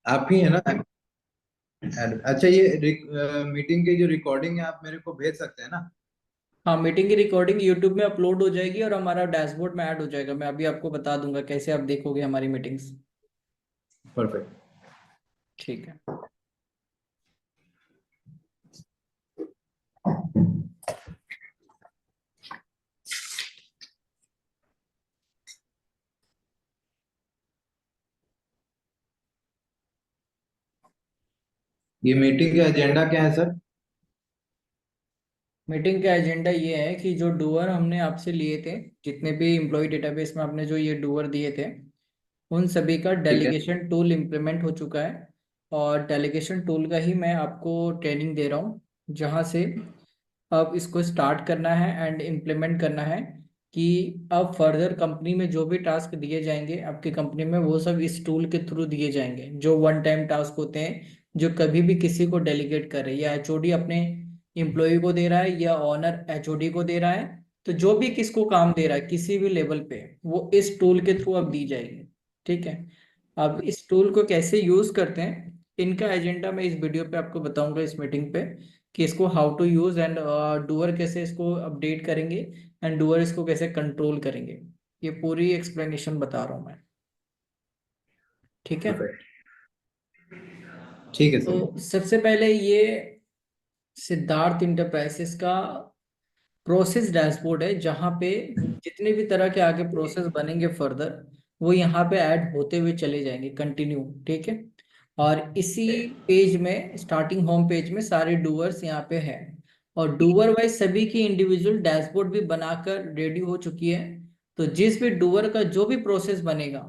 आप ही है ना? अच्छा, ये मीटिंग की जो रिकॉर्डिंग है आप मेरे को भेज सकते हैं ना? हाँ, मीटिंग की रिकॉर्डिंग यूट्यूब में अपलोड हो जाएगी और हमारा डैशबोर्ड में ऐड हो जाएगा। मैं अभी आपको बता दूंगा कैसे आप देखोगे हमारी मीटिंग्स। परफेक्ट। ठीक है। ये मीटिंग का एजेंडा क्या है सर? मीटिंग का एजेंडा ये है कि जो डूअर हमने आपसे लिए थे, जितने भी एम्प्लॉय डेटाबेस में आपने जो ये डूअर दिए थे, उन सभी का ठीक है। डेलीगेशन टूल इम्प्लीमेंट हो चुका है। और डेलीगेशन टूल का ही मैं आपको ट्रेनिंग दे रहा हूँ, जहाँ से अब इसको स्टार्ट करना है एंड इम्प्लीमेंट करना है। कि अब फर्दर कंपनी में जो भी टास्क दिए जाएंगे आपकी कंपनी में, वो सब इस टूल के थ्रू दिए जाएंगे। जो वन टाइम टास्क होते हैं, जो कभी भी किसी को डेलीगेट कर रहे हैं, या एचओडी अपने एम्प्लॉय को दे रहा है या ऑनर एचओडी को दे रहा है, तो जो भी किसको काम दे रहा है किसी भी लेवल पे, वो इस टूल के थ्रू अब दी जाएगी। ठीक है। अब इस टूल को कैसे यूज करते हैं, इनका एजेंडा मैं इस वीडियो पे आपको बताऊंगा, इस मीटिंग पे, कि इसको हाउ टू यूज एंड डूअर कैसे इसको अपडेट करेंगे एंड डूअर इसको कैसे कंट्रोल करेंगे। ये पूरी एक्सप्लेनेशन बता रहा हूँ मैं। ठीक है। परफेक्ट। ठीक है सर। तो सबसे पहले ये सिद्धार्थ इंटरप्राइजेस का प्रोसेस डैशबोर्ड है, जहाँ पे जितने भी तरह के आगे प्रोसेस बनेंगे फर्दर, वो यहाँ पे ऐड होते हुए चले जाएंगे कंटिन्यू। ठीक है। और इसी पेज में, स्टार्टिंग होम पेज में, सारे डूअर्स यहाँ पे हैं। और डूअर वाइज सभी की इंडिविजुअल डैशबोर्ड भी बनाकर रेडी हो चुकी है। तो जिस भी डूअर का जो भी प्रोसेस बनेगा,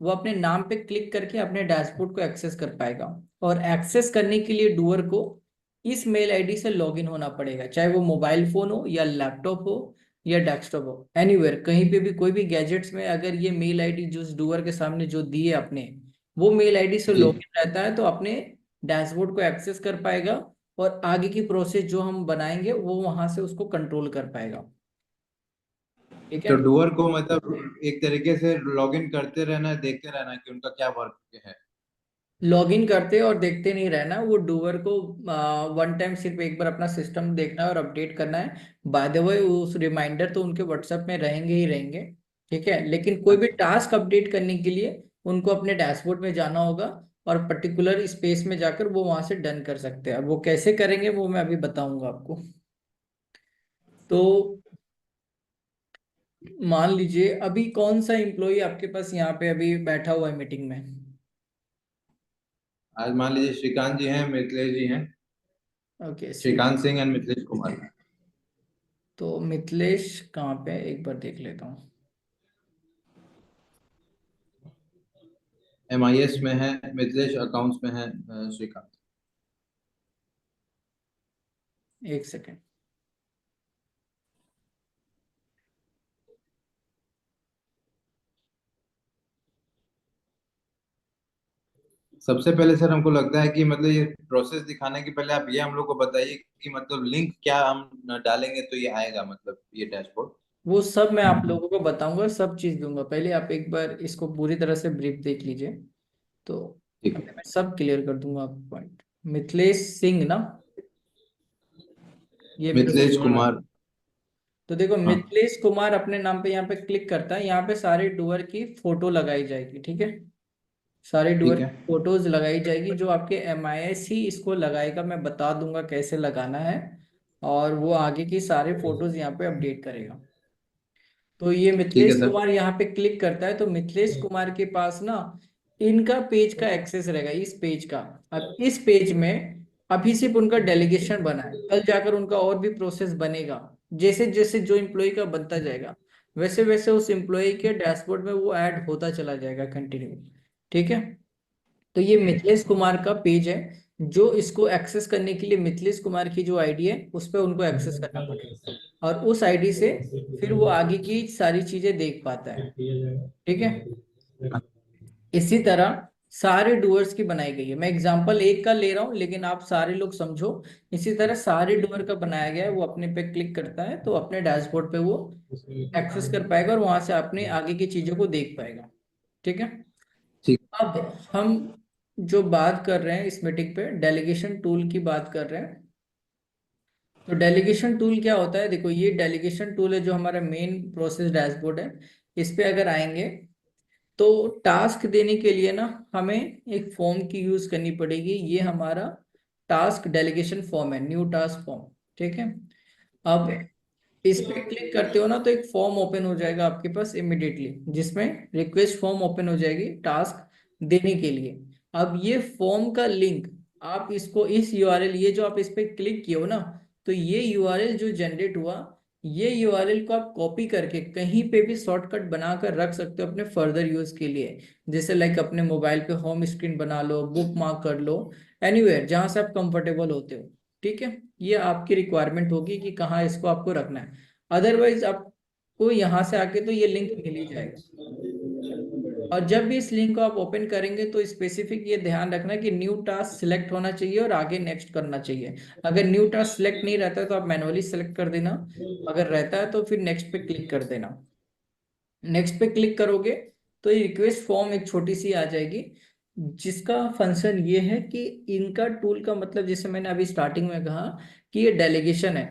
वो अपने नाम पे क्लिक करके अपने डैशबोर्ड को एक्सेस कर पाएगा। और एक्सेस करने के लिए डूअर को इस मेल आईडी से लॉगिन होना पड़ेगा, चाहे वो मोबाइल फोन हो या लैपटॉप हो या डेस्कटॉप हो, एनीवेयर कहीं पे भी, कोई भी गैजेट्स में अगर ये मेल आईडी जो डूअर के सामने जो दिए अपने, वो मेल आईडी से जी। लॉगिन रहता है, तो अपने डैशबोर्ड को एक्सेस कर पाएगा। और आगे की प्रोसेस जो हम बनाएंगे वो वहां से उसको कंट्रोल कर पाएगा। ठीक है। तो डूअर को मतलब एक तरीके से लॉगिन करते रहना है, देखते रहना है कि उनका क्या वर्क है। लॉगिन करते और देखते नहीं रहना, वो डूअर को वन टाइम सिर्फ एक बार अपना सिस्टम देखना है और अपडेट करना है। बाय द वे, उस रिमाइंडर तो उनके व्हाट्सएप में रहेंगे ही रहेंगे। ठीक है। लेकिन कोई भी अच्छा। टास्क अपडेट करने के लिए उनको अपने डैशबोर्ड में जाना होगा, और पर्टिकुलर स्पेस में जाकर वो वहां से डन कर सकते हैं। अब वो कैसे करेंगे वो मैं अभी बताऊंगा आपको। तो मान लीजिए अभी कौन सा एम्प्लॉय आपके पास यहाँ पे अभी बैठा हुआ है मीटिंग में। आज मान लीजिए श्रीकांत जी हैं, मिथिलेश जी हैं। ओके, श्री। श्रीकांत सिंह एंड मिथिलेश कुमार। तो मिथिलेश कहाँ पे है? एक बार देख लेता हूँ। MIS में है मिथिलेश, अकाउंट्स में है श्रीकांत। एक सेकेंड। सबसे पहले सर हमको लगता है कि मतलब ये प्रोसेस दिखाने के पहले आप ये हम लोग को बताइए कि मतलब लिंक क्या हम डालेंगे तो ये आएगा, मतलब ये डैशबोर्ड। वो सब मैं आप लोगों को बताऊंगा, सब चीज दूंगा। पहले आप एक बार इसको पूरी तरह से ब्रीफ देख लीजिए। तो ठीक अभी है। मैं सब क्लियर कर दूंगा आपको पॉइंट। मिथिलेश सिंह ना, ये भी तो मिथिलेश सही है। कुमार। तो देखो, हाँ। मिथिलेश कुमार अपने नाम पे यहाँ पे क्लिक करता है, यहाँ पे सारे डूअर की फोटो लगाई जाएगी। ठीक है। सारे डूअर ठीक है। की फोटोज लगाई जाएगी, जो आपके MIS ही इसको लगाएगा। मैं बता दूंगा कैसे लगाना है। और वो आगे की सारे फोटोज यहाँ पे अपडेट करेगा। तो ये ठीक है मिथिलेश सर। कुमार यहाँ पे क्लिक करता है, तो मिथिलेश कुमार के पास ना इनका पेज का एक्सेस रहेगा, इस पेज का। अब इस पेज में अभी सिर्फ उनका डेलीगेशन बना है, कल जाकर उनका और भी प्रोसेस बनेगा। जैसे जैसे जो एम्प्लॉय का बनता जाएगा, वैसे वैसे उस एम्प्लॉय के डैशबोर्ड में वो ऐड होता चला जाएगा कंटिन्यू। ठीक है। तो ये मिथिलेश कुमार का पेज है, जो इसको एक्सेस करने के लिए मिथिलेश कुमार की जो आईडी है उस पर उनको एक्सेस करना पड़ेगा, और उस आईडी से फिर वो आगे की सारी चीजें देख पाता है। ठीक है। इसी तरह सारे डूअर्स की बनाई गई है। मैं एग्जांपल एक का ले रहा हूँ, लेकिन आप सारे लोग समझो। इसी तरह सारे डूअर का बनाया गया है, वो अपने पे क्लिक करता है तो अपने डैशबोर्ड पे वो एक्सेस कर पाएगा और वहां से अपने आगे की चीजों को देख पाएगा। ठीक है। ठीक। अब हम जो बात कर रहे हैं इस मीटिंग पे डेलीगेशन टूल की बात कर रहे हैं। तो डेलीगेशन टूल क्या होता है, देखो ये डेलीगेशन टूल है जो हमारा मेन प्रोसेस डैशबोर्ड है। इस पे अगर आएंगे तो टास्क देने के लिए ना हमें एक फॉर्म की यूज करनी पड़ेगी। ये हमारा टास्क डेलीगेशन फॉर्म है, न्यू टास्क फॉर्म। ठीक है। अब इस पे क्लिक करते हो ना तो एक फॉर्म ओपन हो जाएगा आपके पास इमिडिएटली, जिसमें रिक्वेस्ट फॉर्म ओपन हो जाएगी टास्क देने के लिए। अब ये फॉर्म का लिंक आप इसको इस यूआरएल, ये जो आप इस पे क्लिक किए हो ना, तो ये यूआरएल जो जनरेट हुआ, ये यूआरएल को आप कॉपी करके कहीं पे भी शॉर्टकट बनाकर रख सकते हो अपने फर्दर यूज के लिए। जैसे लाइक अपने मोबाइल पे होम स्क्रीन बना लो, बुक मार्क कर लो, एनीवेयर जहां से आप कंफर्टेबल होते हो। ठीक है। ये आपकी रिक्वायरमेंट होगी कि कहाँ इसको आपको रखना है। अदरवाइज आपको यहाँ से आके तो ये लिंक मिल ही जाएगा। और जब भी इस लिंक को आप ओपन करेंगे तो स्पेसिफिक ये ध्यान रखना कि न्यू टास्क सिलेक्ट होना चाहिए और आगे नेक्स्ट करना चाहिए। अगर न्यू टास्क सिलेक्ट नहीं रहता है तो आप मैनुअली सेलेक्ट कर देना, अगर रहता है तो फिर नेक्स्ट पे क्लिक कर देना। नेक्स्ट पे क्लिक करोगे तो ये रिक्वेस्ट फॉर्म एक छोटी सी आ जाएगी, जिसका फंक्शन ये है कि इनका टूल का मतलब, जैसे मैंने अभी स्टार्टिंग में कहा कि ये डेलीगेशन है।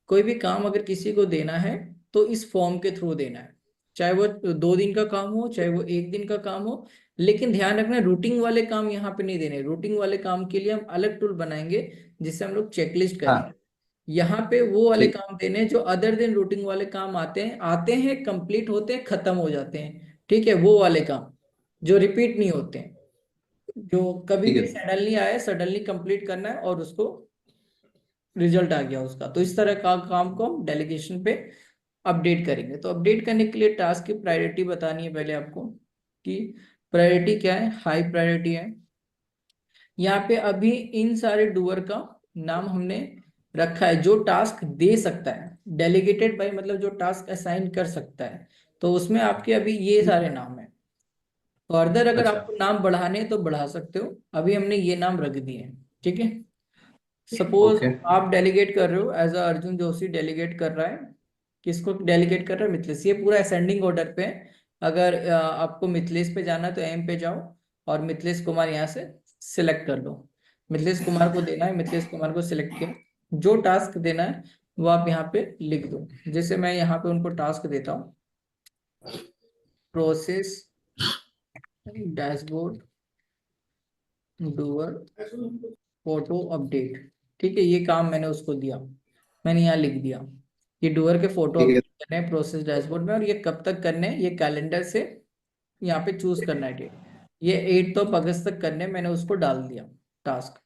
कोई भी काम अगर किसी को देना है तो इस फॉर्म के थ्रू देना है, चाहे वो 2 दिन का काम हो चाहे वो 1 दिन का काम हो। लेकिन ध्यान रखना रूटिंग वाले काम यहाँ पे नहीं देने। रूटिंग वाले काम के लिए हम अलग टूल बनाएंगे जिससे हम लोग चेकलिस्ट करेंगे। हाँ यहाँ पे वो वाले ठीक। काम देने हैं जो अदर दिन रूटिंग वाले काम आते हैं कंप्लीट होते हैं खत्म हो जाते हैं। ठीक है, वो वाले काम जो रिपीट नहीं होते हैं, जो कभी ठीक भी है। सडनली आए, सडनली कंप्लीट करना है और उसको रिजल्ट आ गया उसका, तो इस तरह का काम को हम डेलीगेशन पे अपडेट करेंगे। तो अपडेट करने के लिए टास्क की प्रायोरिटी बतानी है पहले आपको कि प्रायोरिटी क्या है। हाई प्रायोरिटी है। यहाँ पे अभी इन सारे डूअर का नाम हमने रखा है जो टास्क दे सकता है। डेलीगेटेड बाय मतलब जो टास्क असाइन कर सकता है। तो उसमें आपके अभी ये सारे नाम है। फर्दर अगर अच्छा। आपको नाम बढ़ाने हैं तो बढ़ा सकते हो, अभी हमने ये नाम रख दिए हैं। ठीक है। Suppose okay. आप डेलीगेट कर रहे हो, as a Arjun Joshi delegate कर रहा है। किसको डेलीगेट कर रहा है? मिथिलेश। ये पूरा असेंडिंग ऑर्डर पे है। अगर आपको मिथिलेश पे जाना है तो एम पे जाओ और मिथिलेश कुमार यहाँ से सिलेक्ट कर लो। मिथिलेश कुमार को देना है, मिथिलेश कुमार को सिलेक्ट किया। जो टास्क देना है वो आप यहाँ पे लिख दो। जैसे मैं यहाँ पे उनको टास्क देता हूँ, process dashboard doer photo update. ठीक है, ये काम मैंने उसको दिया, मैंने यहाँ लिख दिया कि डूअर के फोटो ठीक है। अपडेट करने हैं प्रोसेस डैशबोर्ड में, और ये कब तक करने हैं, ये कैलेंडर से यहाँ पे चूज करना है डेट। ये 8 अगस्त तक करने हैं, मैंने उसको डाल दिया टास्क।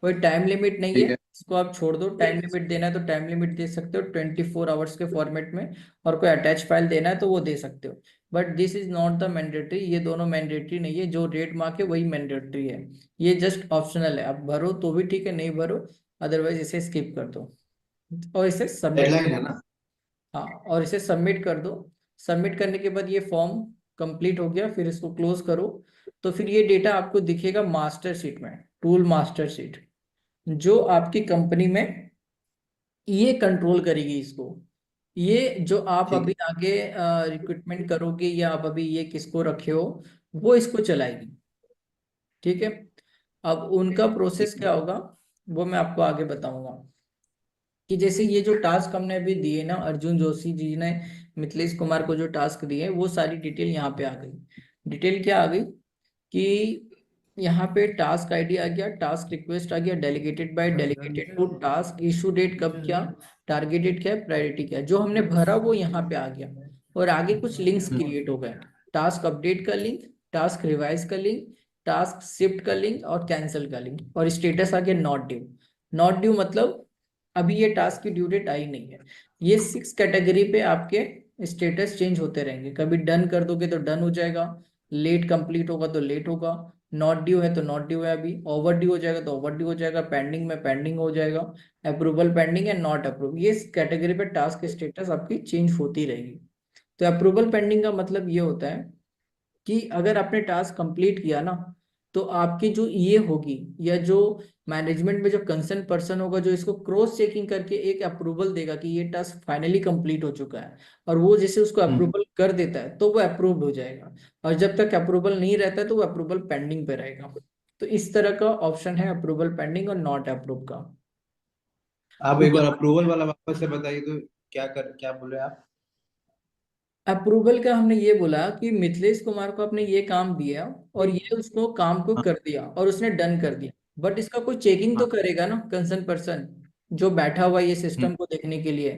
कोई टाइम लिमिट नहीं है, ठीक है। इसको आप छोड़ दो। टाइम लिमिट देना है तो टाइम लिमिट दे सकते हो 24 आवर्स के फॉर्मेट में, और कोई अटैच फाइल देना है तो वो दे सकते हो। But this is not the mandatory, ये दोनों मैंडेटरी नहीं है। जो रेट मार्क है वही मैंडेटरी है, ये जस्ट ऑप्शनल है। आप भरो तो भी ठीक है, नहीं भरो अदरवाइज इसे स्किप कर दो और इसे सबमिट। डेडलाइन है ना। हाँ, और इसे सबमिट कर दो। सबमिट करने के बाद ये फॉर्म कंप्लीट हो गया, फिर इसको क्लोज करो। तो फिर ये डेटा आपको दिखेगा मास्टर शीट में, टूल मास्टर शीट, जो आपकी कंपनी में ये कंट्रोल करेगी इसको। ये जो आप ठीक अभी है। आगे रिक्रूटमेंट करोगे या आप अभी ये किसको रखे हो, वो इसको चलाएगी। ठीक है। अब उनका ठीक प्रोसेस है। क्या होगा वो मैं आपको आगे बताऊंगा। कि जैसे ये जो टास्क हमने अभी दिए ना, अर्जुन जोशी जी ने मिथिलेश कुमार को जो टास्क दिए, वो सारी डिटेल यहाँ पे आ गई। डिटेल क्या आ गई कि यहाँ पे टास्क आईडी आ गया, टास्क रिक्वेस्ट आ गया, delegated by, delegated to, task issue date कब किया, टारगेटेड क्या है, प्रायोरिटी क्या है, जो हमने भरा वो यहाँ पे आ गया। और आगे कुछ लिंक्स हम्म। क्रिएट हो गए। टास्क अपडेट का लिंक, टास्क रिवाइज का लिंक, टास्क शिफ्ट का लिंक और कैंसिल का लिंक, और स्टेटस आ गया नॉट ड्यू। नॉट ड्यू मतलब अभी ये टास्क की ड्यू डेट आई नहीं है। ये 6 कैटेगरी पे आपके स्टेटस चेंज होते रहेंगे। कभी डन कर दोगे तो डन हो जाएगा, लेट कंप्लीट होगा तो लेट होगा, नॉट ड्यू है तो नॉट ड्यू है, अभी ओवर ड्यू हो जाएगा तो ओवर ड्यू हो जाएगा, पेंडिंग में पेंडिंग हो जाएगा, अप्रूवल पेंडिंग है, नॉट अप्रूव। ये कैटेगरी पे टास्क स्टेटस आपकी चेंज होती रहेगी। तो अप्रूवल पेंडिंग का मतलब ये होता है कि अगर आपने टास्क कंप्लीट किया ना, तो आपकी जो ये होगी या जो मैनेजमेंट में जो कंसर्न पर्सन होगा जो इसको क्रॉस चेकिंग करके एक अप्रूवल देगा कि ये टास्क फाइनली कंप्लीट हो चुका है, और वो जैसे उसको हम्म। अप्रूवल कर देता है तो वो अप्रूव्ड हो जाएगा। और जब तक अप्रूवल नहीं रहता है तो वो अप्रूवल पेंडिंग पे रहेगा। तो इस तरह का ऑप्शन है अप्रूवल पेंडिंग और नॉट अप्रूव का। आप तो एक बार अप्रूवल वाला वापस से बताइए तो, क्या बोले आप? अप्रूवल का हमने ये बोला कि मिथिलेश कुमार को आपने ये काम दिया और ये उसको काम को हाँ। कर दिया और उसने डन कर दिया, बट इसका कोई चेकिंग तो हाँ। करेगा ना कंसर्न पर्सन जो बैठा हुआ ये हम्म। सिस्टम को देखने के लिए।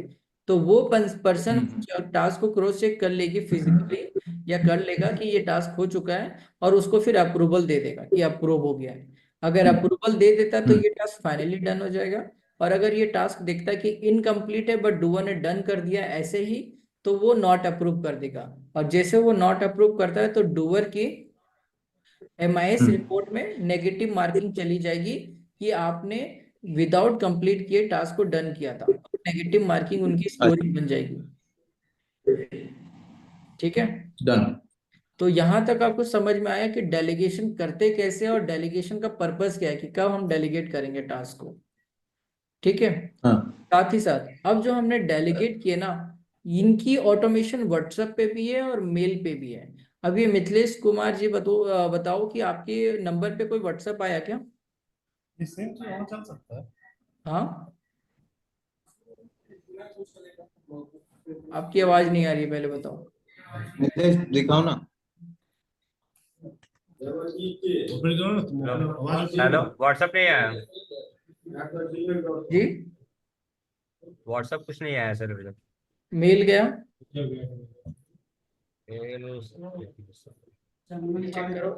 तो वो पर्सन हम्म। टास्क को क्रॉस चेक कर लेगी फिजिकली या कर लेगा कि ये टास्क हो चुका है और उसको फिर अप्रूवल दे देगा कि अप्रूव हो गया है। अगर हम्म। अप्रूवल दे देता है तो हम्म। ये टास्क फाइनली डन हो जाएगा। और अगर ये टास्क देखता है कि इनकम्प्लीट है बट डूअर ने डन कर दिया ऐसे ही, तो वो नॉट अप्रूव कर देगा। और जैसे वो नॉट अप्रूव करता है तो डूअर की एमआईएस हम्म। रिपोर्ट में नेगेटिव मार्किंग चली जाएगी कि आपने विदाउट कंप्लीट किए टास्क को डन किया था। नेगेटिव मार्किंग उनकी अच्छा। स्कोरिंग बन जाएगी। ठीक है। डन। तो यहां तक आपको समझ में आया कि डेलीगेशन करते कैसे और डेलीगेशन का पर्पस क्या है कि कब हम डेलीगेट करेंगे टास्क को। ठीक है। हाँ। साथ ही साथ अब जो हमने डेलीगेट किए ना, इनकी ऑटोमेशन व्हाट्सएप पे भी है और मेल पे भी है। अब ये मिथिलेश कुमार जी बताओ कि आपके नंबर पे कोई व्हाट्सएप आया क्या? ये सेम चीज वहाँ चल सकता है। हाँ, आपकी आवाज नहीं आ रही है, पहले बताओ। नितेश दिखाओ ना। ऊपर करो ना तुम, आवाज हेलो, व्हाट्सएप नहीं आया। जी। व्हाट्सएप कुछ नहीं आया सर अभी तक। मेल गया? चेक करो।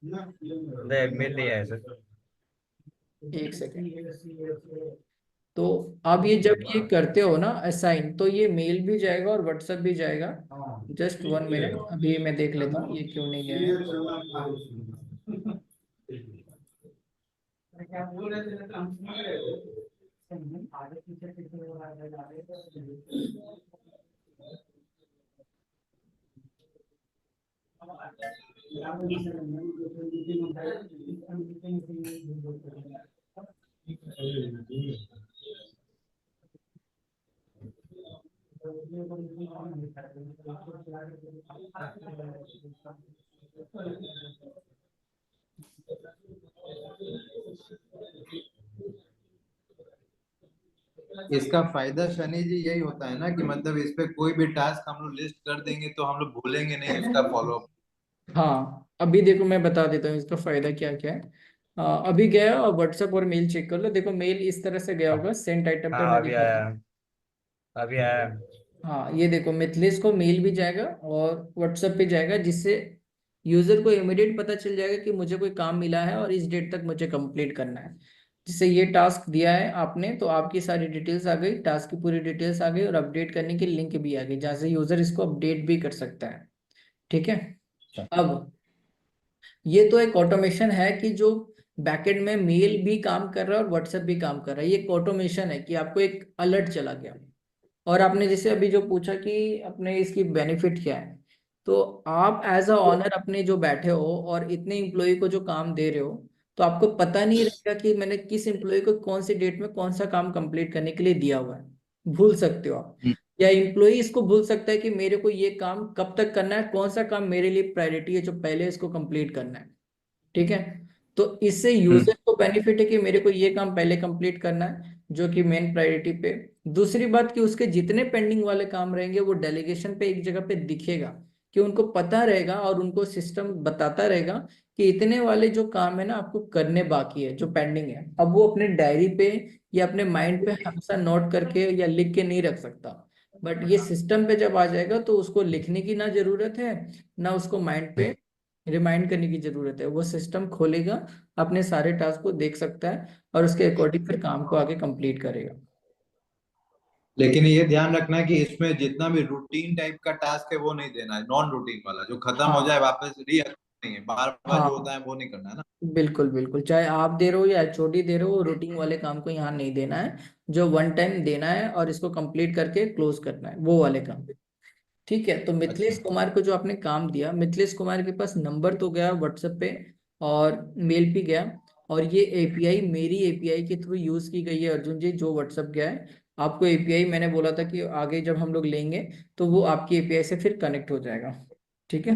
नहीं, मेल नहीं आया सर। एक सेकेंड। तो आप ये जब ये करते हो ना असाइन, तो ये मेल भी जाएगा और व्हाट्सएप भी जाएगा। जस्ट 1 मिनट, अभी मैं देख लेता हूँ ये क्यों नहीं गया है। इसका फायदा शनि जी यही होता है ना कि मतलब इस पे कोई भी टास्क हम लोग लिस्ट कर देंगे तो हम लोग भूलेंगे नहीं उसका फॉलो अप। हाँ, अभी देखो मैं बता देता हूँ इसका फायदा क्या क्या है। अभी गया और व्हाट्सएप और मेल चेक कर लो। देखो मेल इस तरह से गया होगा, सेंट आइटम पे हाँ, मैं अभी दिखाता आया। हूँ। अभी आया। हाँ, ये देखो मिथलेश को मेल भी जाएगा और व्हाट्सएप पे जाएगा, जिससे यूजर को इमीडिएट पता चल जाएगा कि मुझे कोई काम मिला है और इस डेट तक मुझे कंप्लीट करना है। जिससे ये टास्क दिया है आपने तो आपकी सारी डिटेल्स आ गई, टास्क की पूरी डिटेल्स आ गई और अपडेट करने की लिंक भी आ गई, जहाँ से यूजर इसको अपडेट भी कर सकता है। ठीक है। अब ये तो एक ऑटोमेशन है कि जो बैकएंड में मेल भी काम कर रहा है और व्हाट्सएप भी काम कर रहा है। ये एक ऑटोमेशन है कि आपको एक अलर्ट चला गया। और आपने जैसे अभी जो पूछा कि अपने इसकी बेनिफिट क्या है, तो आप एज अ ऑनर अपने जो बैठे हो और इतने इम्प्लॉय को जो काम दे रहे हो, तो आपको पता नहीं रहेगा कि मैंने किस इम्प्लॉय को कौन सी डेट में कौन सा काम कंप्लीट करने के लिए दिया हुआ है। भूल सकते हो आप। हम्म। या इम्प्लॉय इसको भूल सकता है कि मेरे को ये काम कब तक करना है, कौन सा काम मेरे लिए प्रायोरिटी है जो पहले इसको कंप्लीट करना है। ठीक है। तो इससे यूजर हम्म। को बेनिफिट है कि मेरे को ये काम पहले कंप्लीट करना है जो कि मेन प्रायोरिटी पे। दूसरी बात कि उसके जितने पेंडिंग वाले काम रहेंगे वो डेलीगेशन पे एक जगह पे दिखेगा, कि उनको पता रहेगा और उनको सिस्टम बताता रहेगा कि इतने वाले जो काम है ना आपको करने बाकी है जो पेंडिंग है। अब वो अपने डायरी पे या अपने माइंड पे हमेशा नोट करके या लिख के नहीं रख सकता, बट ये सिस्टम पे जब आ जाएगा तो उसको लिखने की ना जरूरत है, ना उसको माइंड पे रिमाइंड करने की जरूरत है। वो सिस्टम खोलेगा, अपने सारे टास्क को देख सकता है और उसके अकॉर्डिंग फिर काम को आगे कंप्लीट करेगा। लेकिन ये ध्यान रखना है कि इसमें जितना भी रूटीन टाइप का टास्क है वो नहीं देना है, नॉन रूटीन वाला जो खत्म हो जाए हाँ। वापस री नहीं है, बार बार जो होता हाँ, है वो नहीं करना है ना। बिल्कुल बिल्कुल, चाहे आप दे रहे हो या एचओडी दे रहे हो, रूटीन वाले काम को यहाँ नहीं देना है। जो वन टाइम देना है और इसको कंप्लीट करके क्लोज करना है वो वाले काम। ठीक है। तो मिथिलेश अच्छा। कुमार को जो आपने काम दिया, मिथिलेश कुमार के पास नंबर तो गया व्हाट्सएप पे और मेल भी गया। और ये एपीआई मेरी एपीआई के थ्रू यूज की गई है अर्जुन जी, जो व्हाट्सएप गया है आपको एपीआई मैंने बोला था कि आगे जब हम लोग लेंगे तो वो आपकी एपीआई से फिर कनेक्ट हो जाएगा। ठीक है।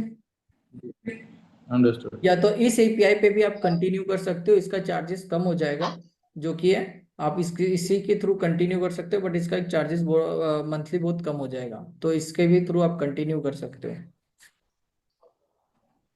अंडरस्टूड। या तो इस एपीआई पे भी आप कंटिन्यू कर सकते हो, इसका चार्जेस कम हो जाएगा, जो कि है आप इसके इसी के थ्रू कंटिन्यू कर सकते हो, बट इसका चार्जेस मंथली बहुत कम हो जाएगा, तो इसके भी थ्रू आप कंटिन्यू कर सकते हो।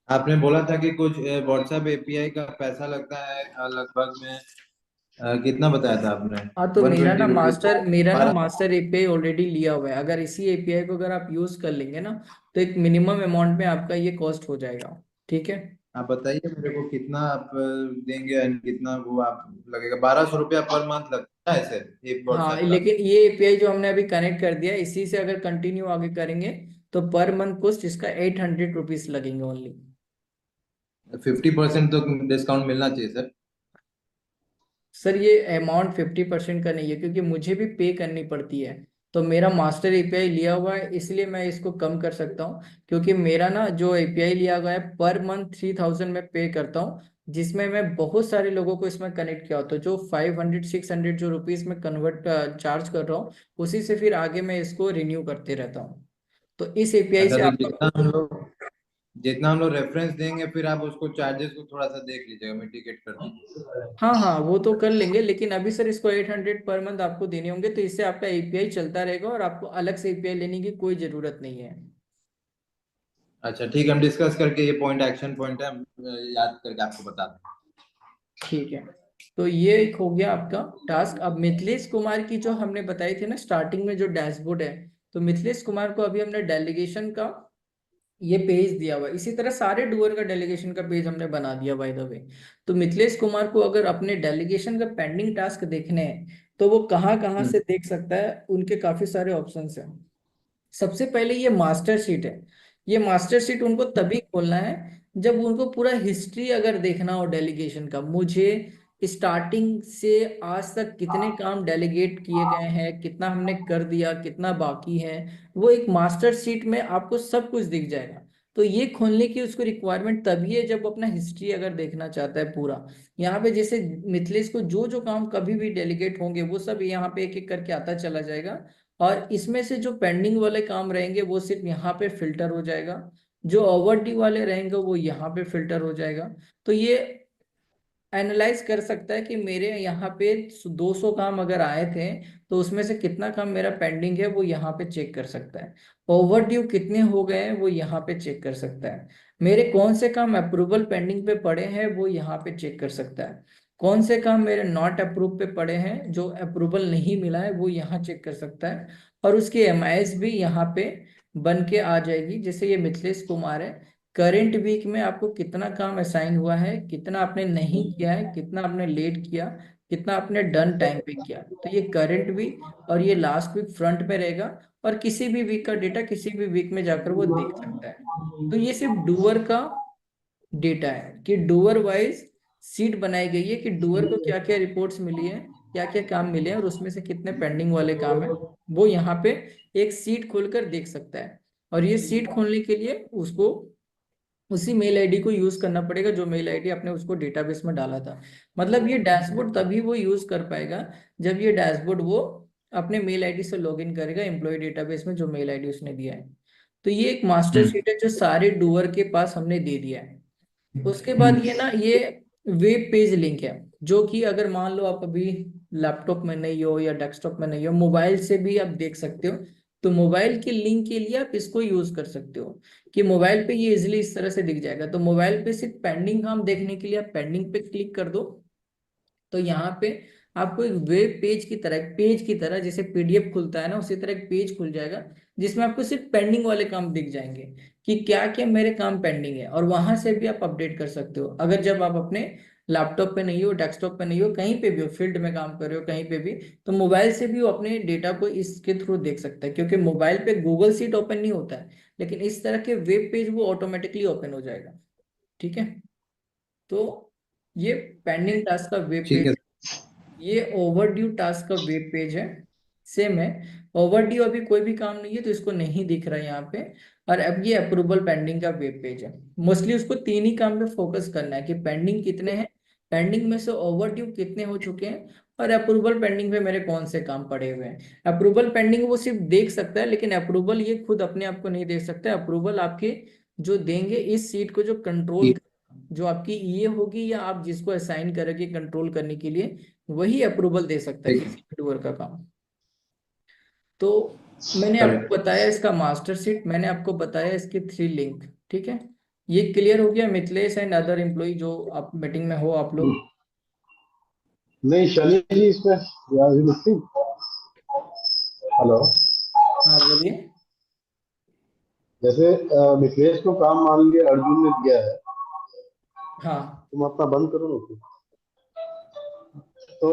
आपने बोला था कि कुछ व्हाट्सएप एपीआई का पैसा लगता है लगभग में कितना बताया था आपने? हाँ, तो 120 रुपीज। मेरा ना 12। मास्टर एपीआई ऑलरेडी लिया हुआ है। अगर इसी एपीआई को अगर आप यूज कर लेंगे ना, तो एक मिनिमम अमाउंट में आपका ये कॉस्ट हो जाएगा। ठीक है। आप बताइए मेरे को कितना आप देंगे and कितना वो आप लगेगा? 1200 रुपया पर मंथ लगता है ऐसे एक हाँ, व्हाट्सएप का? लेकिन ये एपीआई जो हमने अभी कनेक्ट कर दिया है, इसी से अगर कंटिन्यू आगे करेंगे तो पर मंथ कॉस्ट इसका 800 रुपीज लगेंगे ओनली। 50% तो डिस्काउंट मिलना चाहिए सर। सर ये अमाउंट 50% का नहीं है, क्योंकि मुझे भी पे करनी पड़ती है। तो मेरा मास्टर एपीआई लिया हुआ है, इसलिए मैं इसको कम कर सकता हूँ। क्योंकि मेरा ना जो एपीआई लिया हुआ है, पर मंथ 3000 में पे करता हूँ, जिसमें मैं बहुत सारे लोगों को इसमें कनेक्ट किया होता है। तो जो 500 600 जो रुपीज में कन्वर्ट चार्ज कर रहा हूँ, उसी से फिर आगे मैं इसको रिन्यू करते रहता हूँ। तो इस एपीआई अच्छा, से तो आपका, जितना हम लोग रेफरेंस देंगे फिर आप उसको चार्जेस को थोड़ा सा देख लीजिएगा, मिटिगेट कर दीजिए। हाँ हाँ, वो तो कर लेंगे, लेकिन अभी सर इसको 800 पर मंथ आपको देने होंगे, तो इससे आपका एपीआई चलता रहेगा और आपको अलग से एपीआई लेने की कोई जरूरत नहीं है। अच्छा ठीक है, हम डिस्कस करके ये पॉइंट एक्शन पॉइंट है, हम याद करके आपको बता दें। ठीक है। तो ये एक हो गया आपका टास्क। अब मिथिलेश कुमार की जो हमने बताई थी ना स्टार्टिंग में, जो डैशबोर्ड है, तो मिथिलेश कुमार को अभी हमने डेलीगेशन का ये पेज दिया हुआ है। इसी तरह सारे डूअर का डेलीगेशन का पेज हमने बना दिया बाय द वे। तो मिथिलेश कुमार को अगर अपने डेलीगेशन का पेंडिंग टास्क देखने हैं, तो वो कहाँ कहाँ हम्म। से देख सकता है, उनके काफी सारे ऑप्शंस हैं। सबसे पहले ये मास्टर शीट है। ये मास्टर शीट उनको तभी खोलना है जब उनको पूरा हिस्ट्री अगर देखना हो डेलीगेशन का, मुझे स्टार्टिंग से आज तक कितने काम डेलीगेट किए गए हैं, कितना हमने कर दिया, कितना बाकी है, वो एक मास्टर शीट में आपको सब कुछ दिख जाएगा। तो ये खोलने की उसको रिक्वायरमेंट तभी है जब अपना हिस्ट्री अगर देखना चाहता है पूरा। यहाँ पे जैसे मिथिलेश को जो जो काम कभी भी डेलीगेट होंगे, वो सब यहाँ पे एक एक करके आता चला जाएगा। और इसमें से जो पेंडिंग वाले काम रहेंगे वो सिर्फ यहाँ पे फिल्टर हो जाएगा, जो ओवरड्यू वाले रहेंगे वो यहाँ पे फिल्टर हो जाएगा। तो ये एनालाइज कर सकता है कि मेरे यहाँ पे 200 काम अगर आए थे, तो उसमें से कितना काम मेरा पेंडिंग है वो यहाँ पे चेक कर सकता है। ओवरड्यू कितने हो गए हैं वो यहाँ पे चेक कर सकता है। मेरे कौन से काम अप्रूवल पेंडिंग पे पड़े हैं वो यहाँ पे चेक कर सकता है। कौन से काम मेरे नॉट अप्रूव पे पड़े हैं, जो अप्रूवल नहीं मिला है, वो यहाँ चेक कर सकता है। और उसकी एमआईएस भी यहाँ पे बन के आ जाएगी। जैसे ये मिथिलेश कुमार है, करेंट वीक में आपको कितना काम असाइन हुआ है, कितना आपने नहीं किया है, कितना आपने लेट किया, कितना आपने डन टाइम पे किया, तो ये करंट वीक और ये लास्ट वीक फ्रंट में रहेगा। और किसी भी वीक का डेटा किसी भी वीक में जाकर वो देख सकता है। तो ये सिर्फ डूअर का डेटा है कि डूअर वाइज सीट बनाई गई है कि डूअर को क्या क्या रिपोर्ट्स मिली है, क्या क्या काम मिले हैं, और उसमें से कितने पेंडिंग वाले काम है, वो यहाँ पे एक सीट खोलकर देख सकता है। और ये सीट खोलने के लिए उसको उसी मेल आईडी को यूज करना पड़ेगा जो मेल आईडी आपने उसको डेटाबेस में डाला था। मतलब ये डैशबोर्ड तभी वो यूज कर पाएगा जब ये डैशबोर्ड वो अपने मेल आईडी से लॉगिन करेगा एम्प्लॉय डेटाबेस में, जो मेल आईडी उसने दिया है। तो ये एक मास्टर हम्म। शीट है जो सारे डूअर के पास हमने दे दिया है। उसके बाद हम्म। ये ना ये वेब पेज लिंक है, जो कि अगर मान लो आप अभी लैपटॉप में नहीं हो या डेस्कटॉप में नहीं हो, मोबाइल से भी आप देख सकते हो। तो मोबाइल के लिंक के लिए आप इसको यूज कर सकते हो कि मोबाइल पे ये इजिली इस तरह से दिख जाएगा। तो मोबाइल पे सिर्फ पेंडिंग काम देखने के लिए आप पेंडिंग पे क्लिक कर दो, तो यहाँ पे आपको एक वेब पेज की तरह, पेज की तरह जैसे पीडीएफ खुलता है ना, उसी तरह एक पेज खुल जाएगा, जिसमें आपको सिर्फ पेंडिंग वाले काम दिख जाएंगे कि क्या क्या मेरे काम पेंडिंग है। और वहां से भी आप अपडेट कर सकते हो, अगर जब आप अपने लैपटॉप पे नहीं हो, डेस्कटॉप पे नहीं हो, कहीं पे भी हो, फील्ड में काम कर रहे हो कहीं पे भी, तो मोबाइल से भी वो अपने डेटा को इसके थ्रू देख सकता है। क्योंकि मोबाइल पे गूगल सीट ओपन नहीं होता है, लेकिन इस तरह के वेब पेज वो ऑटोमेटिकली ओपन हो जाएगा। ठीक है। तो ये पेंडिंग टास्क का वेब ठीक पेज, है। ये ओवरड्यू टास्क का वेब पेज है। सेम है। ओवरड्यू अभी कोई भी काम नहीं है तो इसको नहीं दिख रहा है यहाँ पे। और अब ये अप्रूवल पेंडिंग का वेब पेज है। मोस्टली उसको तीन ही काम पे फोकस करना है कि पेंडिंग कितने हैं, पेंडिंग में से ओवरड्यू कितने हो चुके हैं, और अप्रूवल पेंडिंग पे मेरे कौन से काम पड़े हुए हैं। अप्रूवल पेंडिंग वो सिर्फ देख सकता है, लेकिन अप्रूवल ये खुद अपने आप को नहीं देख सकता। अप्रूवल आपके जो देंगे इस सीट को, जो कंट्रोल, जो आपकी ईए होगी या आप जिसको असाइन करेंगे कंट्रोल करने के लिए, वही अप्रूवल दे सकता है ठीक किसी भी डूअर का काम। तो मैंने आपको करेक्ट। बताया इसका मास्टर सीट, मैंने आपको बताया इसके 3 लिंक। ठीक है, ये क्लियर हो गया मिथिलेश एंड अदर एम्प्लॉय जो आप मीटिंग में हो आप लोग? नहीं शनि जी इसमें हेलो। हाँ बोलिए। जैसे मिथिलेश को काम मान लिया अर्जुन ने दिया है, हाँ, तुम अपना बंद करो ना उसको। तो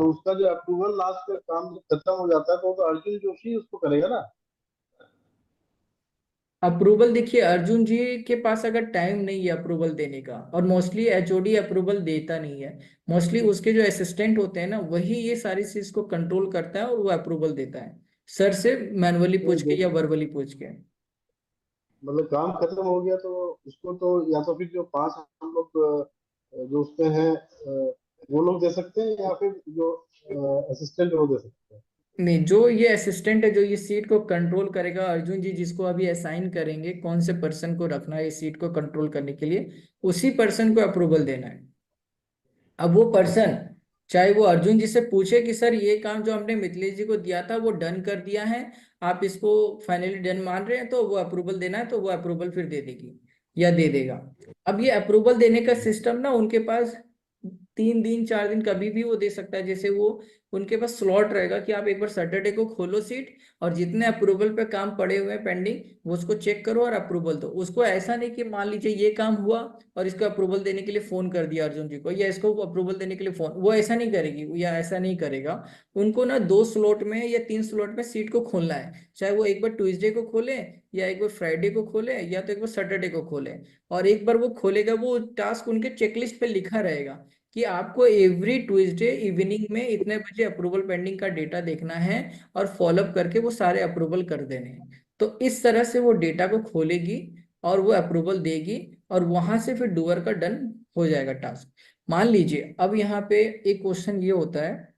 उसका जो अप्रूवल लास्ट में काम जब खत्म हो जाता है तो अर्जुन जोशी उसको करेगा ना। अप्रूवल देखिए अर्जुन जी के पास अगर टाइम नहीं है अप्रूवल देने का, और मोस्टली एचओडी अप्रूवल देता नहीं है, मोस्टली उसके जो असिस्टेंट होते हैं ना वही ये सारी चीज को कंट्रोल करता है और वो अप्रूवल देता है सर से मैनुअली तो पूछ के या वर्बली पूछ के। मतलब काम खत्म हो गया तो उसको तो या तो फिर जो 5 हम लोग जो उसमें हैं वो लोग दे सकते हैं या फिर जो असिस्टेंट वो दे सकते हैं। नहीं, जो ये असिस्टेंट है जो ये सीट को कंट्रोल करेगा, अर्जुन जी जिसको अभी असाइन करेंगे कौन से पर्सन को रखना है इस सीट को कंट्रोल करने के लिए, उसी पर्सन को अप्रूवल देना है। अब वो पर्सन चाहे वो अर्जुन जी से पूछे कि सर ये काम जो हमने मिथिलेश जी को दिया था वो डन कर दिया है, आप इसको फाइनली डन मान रहे हैं, तो वो अप्रूवल देना है, तो वो अप्रूवल फिर दे देगी या दे देगा। अब ये अप्रूवल देने का सिस्टम ना उनके पास 3 दिन 4 दिन कभी भी वो दे सकता है, जैसे वो उनके पास स्लॉट रहेगा कि आप एक बार सैटरडे को खोलो सीट और जितने अप्रूवल पे काम पड़े हुए हैं पेंडिंग वो उसको चेक करो और अप्रूवल दो उसको। ऐसा नहीं कि मान लीजिए ये काम हुआ और इसको अप्रूवल देने के लिए फोन कर दिया अर्जुन जी को, या इसको अप्रूवल देने के लिए फोन, वो ऐसा नहीं करेगी या ऐसा नहीं करेगा। उनको ना 2 स्लॉट में या 3 स्लॉट में सीट को खोलना है, चाहे वो एक बार ट्यूसडे को खोले या एक बार फ्राइडे को खोले या तो एक बार सैटरडे को खोले। और एक बार वो खोलेगा वो टास्क उनके चेकलिस्ट पे लिखा रहेगा कि आपको एवरी ट्यूसडे इवनिंग में इतने बजे अप्रूवल पेंडिंग का डेटा देखना है और फॉलोअप करके वो सारे अप्रूवल कर देने हैं। तो इस तरह से वो डेटा को खोलेगी और वो अप्रूवल देगी और वहां से फिर डूअर का डन हो जाएगा टास्क। मान लीजिए अब यहाँ पे एक क्वेश्चन ये होता है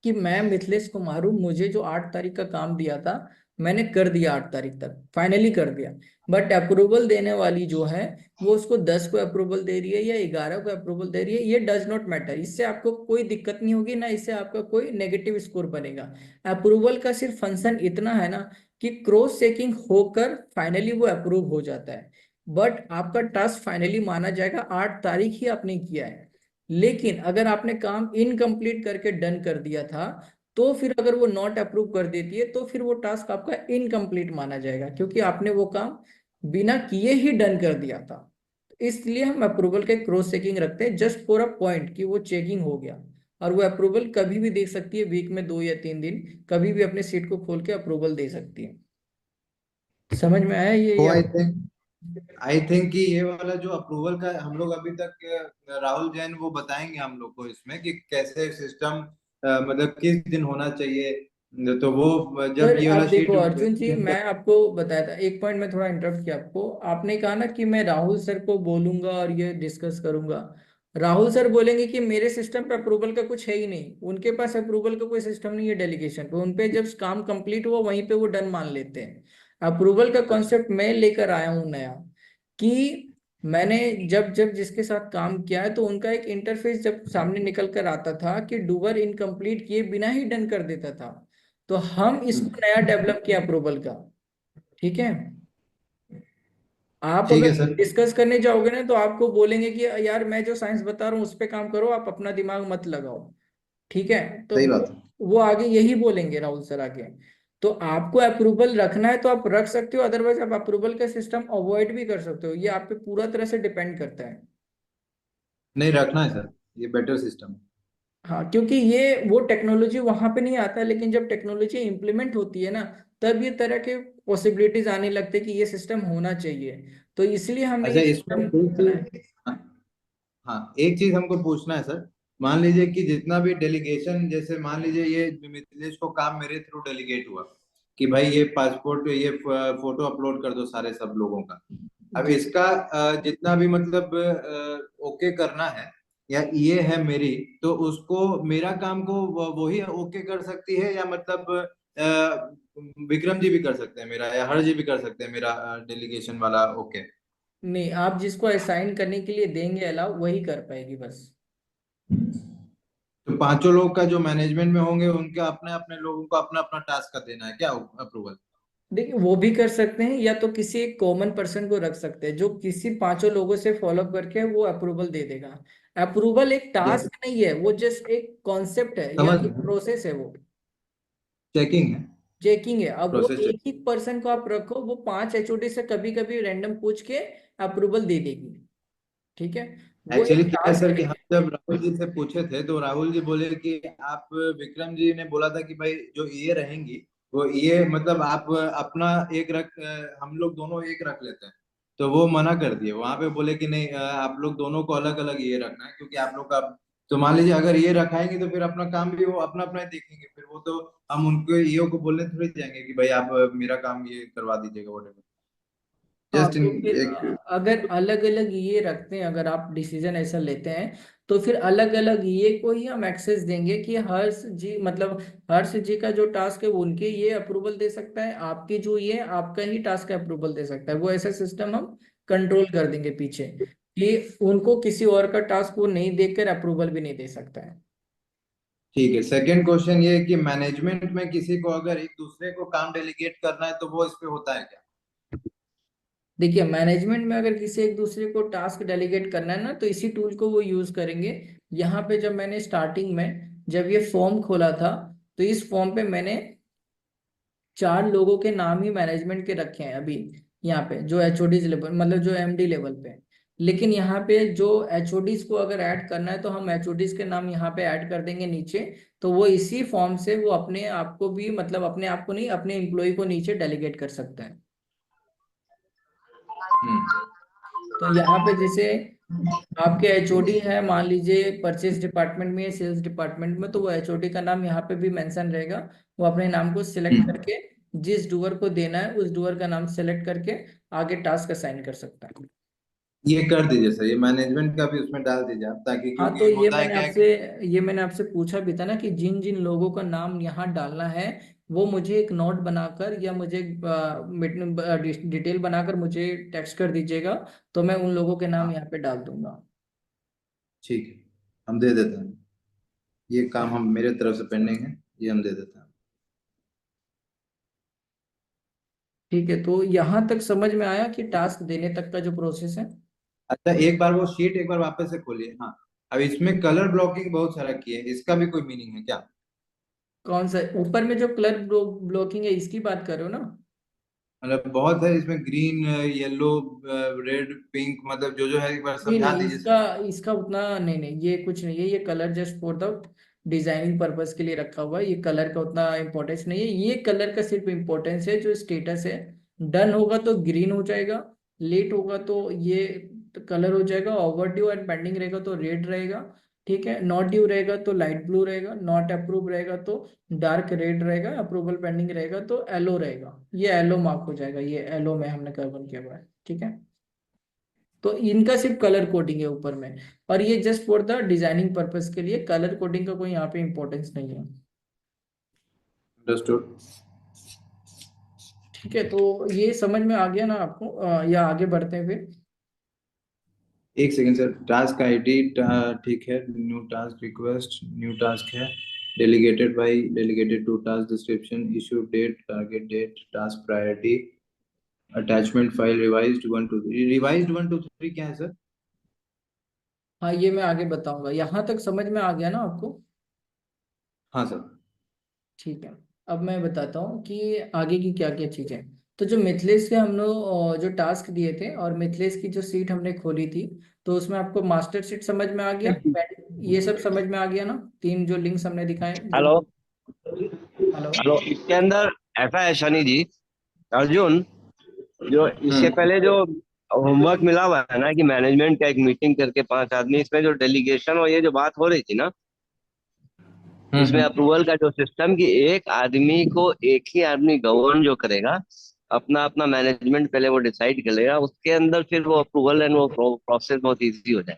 कि मैं मिथिलेश कुमार हूँ, मुझे जो 8 तारीख का काम दिया था मैंने कर दिया, 8 तारीख तक फाइनली कर दिया, बट अप्रूवल देने वाली जो है वो उसको 10 को अप्रूवल दे रही है या 11 को अप्रूवल दे रही है, ये डज नॉट मैटर, इससे आपको कोई दिक्कत नहीं होगी ना इससे आपका कोई नेगेटिव स्कोर बनेगा। अप्रूवल का सिर्फ फंक्शन इतना है ना कि क्रॉस चेकिंग होकर फाइनली वो अप्रूव हो जाता है, बट आपका टास्क फाइनली माना जाएगा 8 तारीख ही आपने किया है। लेकिन अगर आपने काम इनकम्प्लीट करके डन कर दिया था तो फिर अगर वो नॉट अप्रूव कर देती है तो फिर वो टास्क आपका इनकम्प्लीट माना जाएगा क्योंकि आपने वो काम बिना किए ही डन कर दिया था। इसलिए हम अप्रूवल के क्रॉस चेकिंग रखते हैं जस्ट फॉर अ पॉइंट कि वो चेकिंग हो गया। और वो अप्रूवल कभी भी देख सकती है, वीक में 2 या 3 दिन कभी भी अपने सीट को खोल के अप्रूवल दे सकती है। समझ में आया ये तो या? आई थिंक कि ये वाला जो अप्रूवल का हम लोग अभी तक राहुल जैन वो बताएंगे हम लोग को इसमें कि कैसे सिस्टम मतलब किस दिन होना चाहिए। तो वो जब सर ये आप वाला देखो शीट अर्जुन जी, मैं आपको बताया था एक पॉइंट में थोड़ा इंटरप्ट किया आपको, आपने कहा ना कि मैं राहुल सर को बोलूंगा और ये डिस्कस करूंगा। राहुल सर बोलेंगे कि मेरे सिस्टम पे अप्रूवल का कुछ है ही नहीं, उनके पास अप्रूवल का कोई सिस्टम नहीं है डेलीगेशन पे, उनपे जब काम कंप्लीट हुआ वहीं पे वो डन मान लेते हैं। अप्रूवल का अच्छा कॉन्सेप्ट मैं लेकर आया हूँ नया, कि मैंने जब जब जिसके साथ काम किया है तो उनका एक इंटरफेस जब सामने निकल कर आता था कि डूबर इनकम्प्लीट किए बिना ही डन कर देता था, तो हम इसको नया डेवलप किया अप्रूवल का। ठीक है, आप ठीक अगर है सर। डिस्कस करने जाओगे ना तो आपको बोलेंगे कि यार मैं जो साइंस बता रहा हूँ उस पे काम करो, आप अपना दिमाग मत लगाओ। ठीक है, तो सही बात है। वो आगे यही बोलेंगे राहुल सर आगे। तो आपको अप्रूवल रखना है तो आप रख सकते हो, अदरवाइज आप अप्रूवल का सिस्टम अवॉइड भी कर सकते हो, ये आप पे पूरा तरह से डिपेंड करता है। नहीं रखना है सर, ये बेटर सिस्टम। हाँ, क्योंकि ये वो टेक्नोलॉजी वहां पे नहीं आता, लेकिन जब टेक्नोलॉजी इम्प्लीमेंट होती है ना तब ये तरह के पॉसिबिलिटीज आने लगते हैं कि ये सिस्टम होना चाहिए, तो इसलिए हमने अच्छा ये इसमें सिस्टम एक बनाया। चीज, हाँ एक चीज हमको पूछना है सर। मान लीजिए कि जितना भी डेलीगेशन, जैसे मान लीजिए ये मिथिलेश को काम मेरे थ्रू डेलीगेट हुआ कि भाई ये पासपोर्ट ये फोटो अपलोड कर दो सारे सब लोगों का। अब जी, इसका जितना भी मतलब ओके करना है या ये है मेरी, तो उसको मेरा काम को वो ही ओके कर सकती है या मतलब विक्रम जी भी कर सकते हैं मेरा, या हर जी भी कर सकते हैं मेरा डेलीगेशन वाला। ओके। नहीं, आप जिसको असाइन करने के लिए देंगे अलाउ वही कर पाएगी बस। तो पांचों लोग का जो मैनेजमेंट में होंगे उनके अपने अपने लोगों को अपना अपना टास्क का देना है क्या अप्रूवल? देखिए, वो भी कर सकते हैं, या तो किसी एक कॉमन पर्सन को रख सकते हैं जो किसी पांचों लोगों से फॉलो करके वो अप्रूवल दे देगा। अप्रूवल एक ये टास्क नहीं है, वो जस्ट एक कॉन्सेप्ट है या समझ, एक प्रोसेस है वो। चेकिंग है, चेकिंग है। अब वो प्रोसेस चेक। एक ही पर्सन को आप रखो, वो 5 HOD से कभी कभी रैंडम पूछ के अप्रूवल दे देगी। ठीक है। वो एक्चुअली एक क्या है टास्क सर कि है। हम जब राहुल जी से पूछे थे तो राहुल जी बोले कि आप, विक्रम जी ने बोला था कि भाई जो ये रहेंगी वो ये मतलब आप अपना एक रख, हम लोग दोनों एक रख लेते हैं। तो वो मना कर दिए वहां पे, बोले कि नहीं, आप लोग दोनों को अलग अलग ये रखना है क्योंकि आप लोग का। तो मान लीजिए अगर ये रखाएंगे तो फिर अपना काम भी वो अपना अपना ही देखेंगे, फिर वो तो हम उनको ईओ को बोलने थोड़ी जाएंगे कि भाई आप मेरा काम ये करवा दीजिएगा वोटेवर। हाँ, जस्ट इन तो फिर एक। अगर अलग अलग ये रखते हैं, अगर आप डिसीजन ऐसा लेते हैं, तो फिर अलग अलग ये को ही हम एक्सेस देंगे कि हर्ष जी, मतलब हर्ष जी का जो टास्क है वो उनके ये अप्रूवल दे सकता है, आपकी जो ये आपका ही टास्क है अप्रूवल दे सकता है। वो ऐसा सिस्टम हम कंट्रोल कर देंगे पीछे कि उनको किसी और का टास्क वो नहीं देखकर अप्रूवल भी नहीं दे सकता है। ठीक है, सेकंड क्वेश्चन ये है कि मैनेजमेंट में किसी को अगर एक दूसरे को काम डेलीगेट करना है तो वो इस पे होता है क्या? देखिए, मैनेजमेंट में अगर किसी एक दूसरे को टास्क डेलीगेट करना है ना, तो इसी टूल को वो यूज करेंगे। यहाँ पे जब मैंने स्टार्टिंग में जब ये फॉर्म खोला था, तो इस फॉर्म पे मैंने 4 लोगों के नाम ही मैनेजमेंट के रखे हैं अभी यहाँ पे, जो HOD लेवल, मतलब जो MD लेवल पे। लेकिन यहाँ पे जो HODs को अगर ऐड करना है तो हम HODs के नाम यहाँ पे ऐड कर देंगे नीचे। तो वो इसी फॉर्म से वो अपने आप को भी, मतलब अपने आप को नहीं, अपने एम्प्लॉय को नीचे डेलीगेट कर सकता है। हम्म। तो यहाँ पे जैसे आपके HOD है, मान लीजिए परचेज डिपार्टमेंट में या सेल्स डिपार्टमेंट में, तो वो HOD का नाम यहाँ पे भी मेंशन रहेगा। वो अपने नाम को सिलेक्ट हम्म। करके जिस डूअर को देना है उस डूअर का नाम सेलेक्ट करके आगे टास्क असाइन कर सकता है। ये कर दीजिए सर, ये मैनेजमेंट का भी उसमें डाल दीजिए आप, ताकि हाँ, तो क्योंकि होता है क्या है कि। ये मैंने आपसे पूछा भी था ना कि जिन जिन लोगों का नाम यहाँ डालना है वो मुझे एक नोट बनाकर या मुझे डिटेल बनाकर मुझे टेक्स्ट कर दीजिएगा। तो मैं उन लोगों के नाम हाँ यहाँ पे डाल दूंगा। ठीक है, हम दे देते हैं। ये काम हम मेरे तरफ से पेंडिंग है, ये हम दे देते हैं। ठीक है, तो यहाँ तक समझ में आया कि टास्क देने तक का जो प्रोसेस है। अच्छा, एक बार वो शीट एक बार वापस से खोलिए। हाँ, अब इसमें कलर ब्लॉकिंग बहुत सारा की है, इसका भी कोई मीनिंग है क्या? कौन सा ऊपर में जो कलर ब्लॉकिंग है, इसकी बात कर रहे हो ना? मतलब बहुत है इसमें, ग्रीन, येलो, रेड, पिंक, मतलब जो जो है एक बार नहीं समझा नहीं, दीजिए इसका सर। इसका उतना नहीं नहीं, ये कुछ नहीं है। ये colour just for the designing purpose के लिए रखा हुआ है। ये कलर का उतना इम्पोर्टेंस नहीं है। ये कलर का सिर्फ इम्पोर्टेंस है जो स्टेटस है। डन होगा तो ग्रीन हो जाएगा, लेट होगा तो ये कलर हो जाएगा, ओवर ड्यू एंड पेंडिंग रहेगा तो रेड रहेगा। ठीक है, नॉट ड्यू रहेगा तो लाइट ब्लू रहेगा, नॉट अप्रूव रहेगा तो डार्क रेड रहेगा, अप्रूवल पेंडिंग रहेगा तो येलो रहेगा। ये येलो मार्क हो जाएगा, ये येलो में हमने कार्बन किया हुआ है। ठीक है, तो इनका सिर्फ कलर कोडिंग है ऊपर में। और ये just for the designing purpose के लिए, कलर कोडिंग का कोई यहाँ पे इंपॉर्टेंस नहीं है। अंडरस्टूड। ठीक है, तो ये समझ में आ गया ना आपको? या आगे बढ़ते हैं फिर? एक सेकेंड सर, टास्क आईडी ठीक है, new task request, new task है, delegated by, delegated to, task description, issue date, target date, task priority, attachment file, revised 1 2 3। Revised 1 2 3 क्या है सर? हाँ, ये मैं आगे बताऊंगा। यहाँ तक समझ में आ गया ना आपको? हाँ सर। ठीक है, अब मैं बताता हूँ कि आगे की क्या क्या चीजें। तो जो मिथलेस के हम लोग जो टास्क दिए थे और मिथलेस की जो सीट हमने खोली थी, तो उसमें आपको मास्टर सीट समझ में आ गया, ये सब समझ में आ गया ना? 3 जो लिंक्स हमने दिखाए जो। हेलो। हेलो। हेलो, इसके अंदर ऐसा है शनि जी, अर्जुन, जो इसके हम्म। पहले जो होमवर्क मिला हुआ है ना कि मैनेजमेंट का एक मीटिंग करके 5 आदमी, इसमें जो डेलीगेशन और ये जो बात हो रही थी ना, इसमें हम्म। अप्रूवल का जो सिस्टम कि एक आदमी को एक ही आदमी गवर्न जो करेगा, अपना अपना मैनेजमेंट पहले वो डिसाइड कर लेगा, उसके अंदर फिर वो अप्रूवल एंड वो प्रोसेस बहुत इजी हो जाए।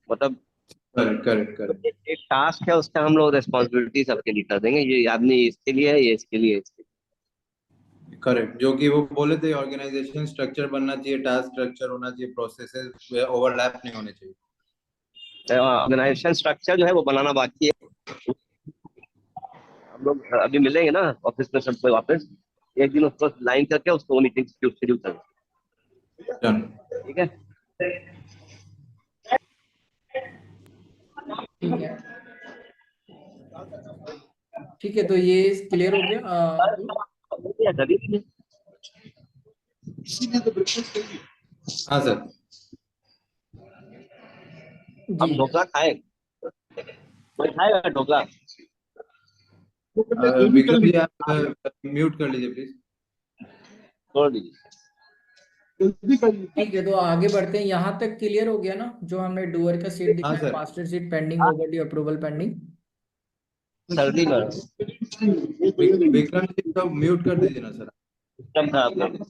मतलब करेक्ट करेक्ट करेक्ट एक टास्क है, उसका हम लोग रिस्पॉन्सिबिलिटी सबके लिए कर देंगे, ये आदमी इसके लिए है, ये इसके लिए है, इसके करेक्ट। जो कि वो बोले थे, ऑर्गेनाइजेशन स्ट्रक्चर बनना चाहिए, टास्क स्ट्रक्चर होना चाहिए, प्रोसेसेस ओवरलैप नहीं होने चाहिए। लिए। ऑर्गेनाइजेशन स्ट्रक्चर जो है वो बनाना बाकी है। हम लोग अभी मिलेंगे ना ऑफिस में सबको वापस, एक दिन उसको लाइन करके उसको मीटिंग शेड्यूल कर, डन। ठीक है। ठीक है, ठीक है, तो ये क्लियर हो गया। हाँ सर। हम जी ढोकला खाए, कोई खाएगा ढोकला? विक्रम जी आप म्यूट कर लीजिए प्लीज। छोड़ दीजिए। ठीक है, तो आगे बढ़ते हैं। यहाँ तक क्लियर हो गया ना, जो हमने डूअर का सीट हाँ दिखाया, sir. Master seat pending, overdue approval pending. सर्दी में विक्रम जी को म्यूट कर दीजिए ना सर। सिस्टम खराब कर दिया।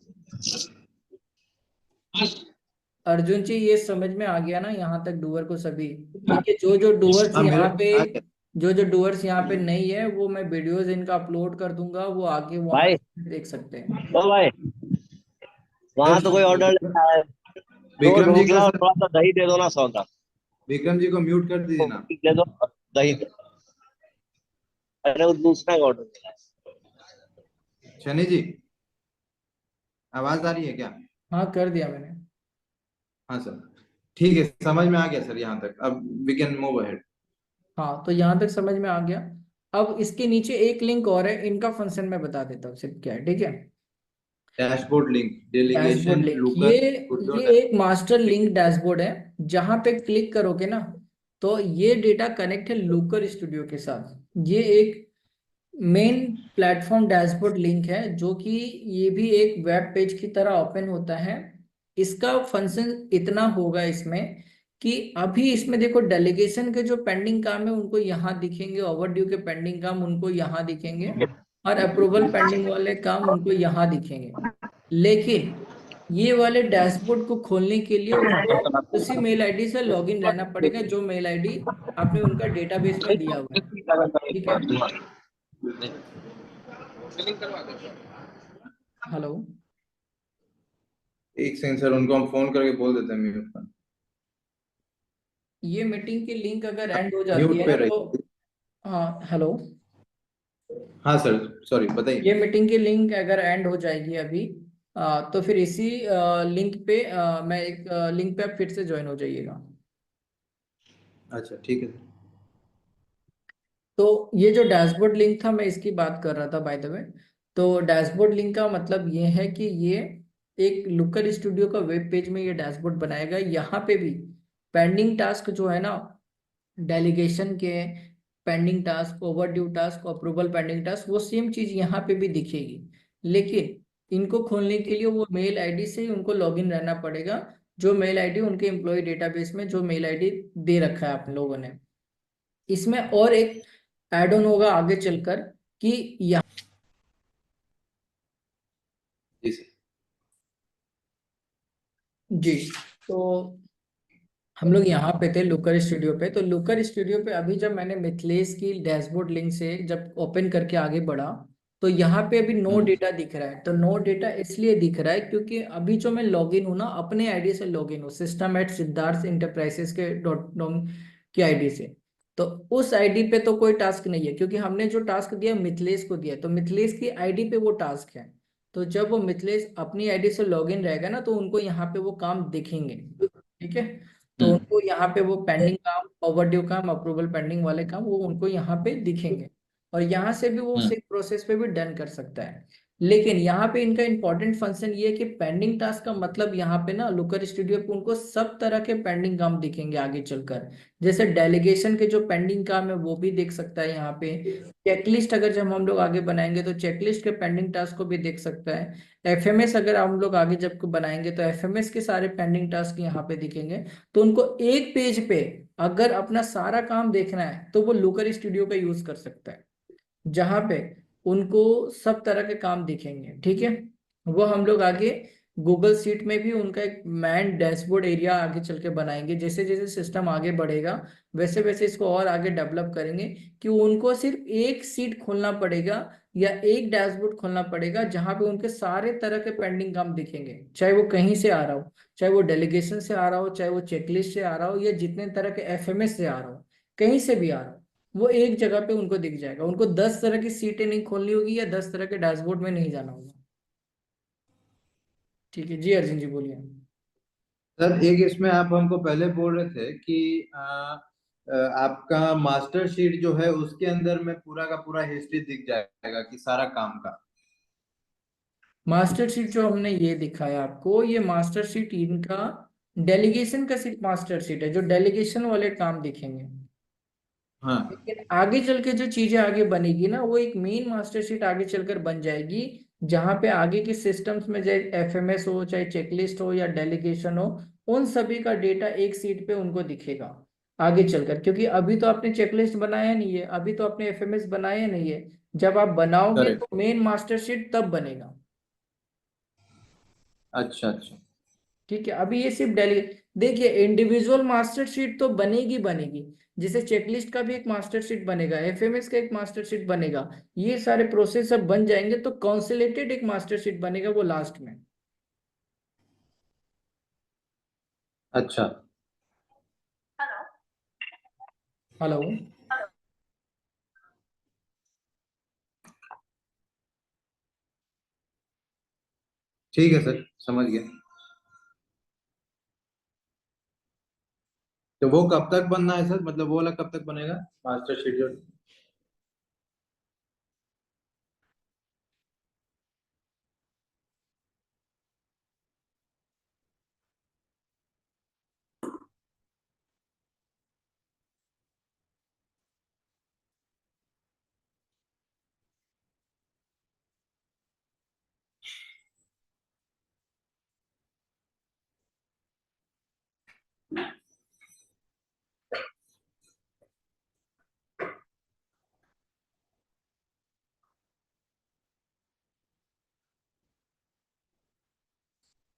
अर्जुन जी ये समझ में आ गया ना यहाँ तक डूअर को सभी? ठीक है, जो जो डूअर्स हाँ मेरे यहाँ पे, आ गया। जो डूअर्स यहाँ पे नहीं है, वो मैं वीडियोस इनका अपलोड कर दूंगा, वो आगे वहां भाई, देख सकते हैं। ओ भाई, वहां तो कोई ऑर्डर विक्रम नहीं आया है। दो विक्रम जी का ढोकला और सर, थोड़ा सा दही दे दो ना, 100 का विक्रम जी को म्यूट कर दीजिए ना। दे दो, दही दे। अरे वो दूसरा का ऑर्डर मिला है। शनि जी आवाज आ रही है क्या? हाँ, कर दिया मैंने। हाँ सर, ठीक है, समझ में आ गया सर यहाँ तक। अब वी कैन मूव अहेड। हाँ, तो यहाँ तक समझ में आ गया। अब इसके नीचे एक लिंक और है, इनका फंक्शन मैं बता देता हूँ सिर्फ क्या है, ठीक है। Dashboard link, dashboard delegation, link, Lokur, ये एक मास्टर लिंक डैशबोर्ड है। जहां पे क्लिक करोगे ना, तो ये डेटा कनेक्ट है लूकर स्टूडियो के साथ। ये एक मेन प्लेटफॉर्म डैशबोर्ड लिंक है, जो कि ये भी एक वेब पेज की तरह ओपन होता है। इसका फंक्शन इतना होगा इसमें कि अभी इसमें देखो, डेलीगेशन के जो पेंडिंग काम है उनको यहाँ दिखेंगे, ओवरड्यू के पेंडिंग काम उनको यहाँ दिखेंगे, और अप्रूवल पेंडिंग वाले काम उनको यहाँ दिखेंगे। लेकिन ये वाले डैशबोर्ड को खोलने के लिए उनको उसी मेल आईडी से लॉगिन रहना पड़ेगा, जो मेल आईडी आपने उनका डेटाबेस में दिया हुआ है, ठीक है। हेलो, एक सेकंड सर, उनको हम फोन करके बोल देते हैं म्यूट पर। ये मीटिंग की लिंक अगर एंड हो जाती म्यूट है पे ना रहिए। तो, हाँ हेलो, हाँ सर, सॉरी बताइए। ये मीटिंग की लिंक अगर एंड हो जाएगी अभी, तो फिर इसी लिंक पे मैं एक लिंक पे आप फिर से ज्वाइन हो जाइएगा। अच्छा ठीक है सर। तो ये जो डैशबोर्ड लिंक था, मैं इसकी बात कर रहा था बाय द वे। तो डैशबोर्ड लिंक का मतलब ये है कि ये एक लुकर स्टूडियो का वेब पेज में ये डैशबोर्ड बनाएगा। यहाँ पे भी पेंडिंग टास्क जो है ना, डेलीगेशन के pending task, overdue task, approval pending task, वो सेम चीज यहाँ पे भी दिखेगी। लेकिन इनको खोलने के लिए वो मेल आईडी से ही उनको लॉगिन रहना पड़ेगा, जो मेल आईडी उनके एम्प्लॉय डेटाबेस में जो मेल आईडी दे रखा है आप लोगों ने। इसमें और एक ऐड ऑन होगा आगे चलकर कि यहाँ, जी सर। जी, तो हम लोग यहाँ पे थे लुकर स्टूडियो पे। तो लुकर स्टूडियो पे अभी जब मैंने मिथिलेश की डैशबोर्ड लिंक से जब ओपन करके आगे बढ़ा, तो यहाँ पे अभी नो डेटा दिख रहा है। तो नो डेटा इसलिए दिख रहा है क्योंकि अभी जो मैं लॉगिन हूँ ना, अपने आईडी से लॉगिन हूँ, सिस्टम@सिद्धार्थ इंटरप्राइजेस के .com की आईडी से। तो उस आईडी पे तो कोई टास्क नहीं है, क्योंकि हमने जो टास्क दिया मिथिलेश को दिया, तो मिथिलेश की आईडी पे वो टास्क है। तो जब वो मिथिलेश अपनी आईडी से लॉगिन रहेगा ना, तो उनको यहाँ पे वो काम दिखेंगे, ठीक है। तो हम्म उनको यहाँ पे वो पेंडिंग काम, ओवरड्यू काम, अप्रूवल पेंडिंग वाले काम, वो उनको यहाँ पे दिखेंगे। और यहाँ से भी वो हम्म उस एक प्रोसेस पे भी डन कर सकता है। लेकिन यहाँ पे इनका इंपॉर्टेंट फंक्शन ये है कि पेंडिंग टास्क का मतलब यहाँ पे ना लुकर स्टूडियो पे उनको सब तरह के पेंडिंग काम दिखेंगे आगे चलकर। जैसे डेलीगेशन के जो पेंडिंग काम है वो भी देख सकता है यहाँ पे। चेकलिस्ट अगर जब हम लोग आगे बनाएंगे तो चेकलिस्ट के पेंडिंग टास्क को भी देख सकता है। एफएमएस अगर हम लोग आगे जब बनाएंगे तो एफएमएस के सारे पेंडिंग टास्क यहाँ पे दिखेंगे। तो उनको एक पेज पे अगर अपना सारा काम देखना है तो वो लुकर स्टूडियो का यूज कर सकता है, जहां पे उनको सब तरह के काम दिखेंगे, ठीक है। वो हम लोग आगे गूगल सीट में भी उनका एक मैन डैशबोर्ड एरिया आगे चल के बनाएंगे। जैसे जैसे सिस्टम आगे बढ़ेगा वैसे वैसे इसको और आगे डेवलप करेंगे कि उनको सिर्फ एक सीट खोलना पड़ेगा या एक डैशबोर्ड खोलना पड़ेगा जहां पे उनके सारे तरह के पेंडिंग काम दिखेंगे, चाहे वो कहीं से आ रहा हो, चाहे वो डेलीगेशन से आ रहा हो, चाहे वो चेकलिस्ट से आ रहा हो, या जितने तरह के एफएमएस से आ रहा हो, कहीं से भी आ रहा हो, वो एक जगह पे उनको दिख जाएगा। उनको 10 तरह की सीटें नहीं खोलनी होगी या 10 तरह के डैशबोर्ड में नहीं जाना होगा। ठीक है जी, अर्जुन जी बोलिए। सर एक इसमें आप हमको पहले बोल रहे थे कि आपका मास्टर शीट जो है उसके अंदर में पूरा का पूरा हिस्ट्री दिख जाएगा कि सारा काम का। मास्टर शीट जो हमने ये दिखाया आपको, ये मास्टर शीट इनका डेलीगेशन का सिर्फ मास्टर शीट है, जो डेलीगेशन वाले काम दिखेंगे। हाँ। लेकिन आगे चल के जो चीजें आगे बनेगी ना, वो एक मेन मास्टर शीट आगे चलकर बन जाएगी, जहां पे आगे के सिस्टम्स में चाहे एफएमएस हो, चाहे चेकलिस्ट हो या डेलीगेशन हो, उन सभी का डेटा एक सीट पे उनको दिखेगा आगे चलकर। क्योंकि अभी तो आपने चेकलिस्ट बनाया नहीं है, अभी तो आपने एफएमएस बनाया नहीं है। जब आप बनाओगे करेक्ट। तो मेन मास्टर शीट तब बनेगा। अच्छा अच्छा। ठीक है, अभी ये सिर्फ डेली देखिए, इंडिविजुअल मास्टर शीट तो बनेगी बनेगी। जैसे चेकलिस्ट का भी एक मास्टर शीट बनेगा, एफएमएस का एक मास्टर शीट बनेगा, ये सारे प्रोसेस सब बन जाएंगे तो कॉन्सोलेटेड एक मास्टर शीट बनेगा वो लास्ट में। अच्छा। हेलो। ठीक है सर, समझ गया। तो वो कब तक बनना है सर, मतलब वो वाला कब तक बनेगा master schedule?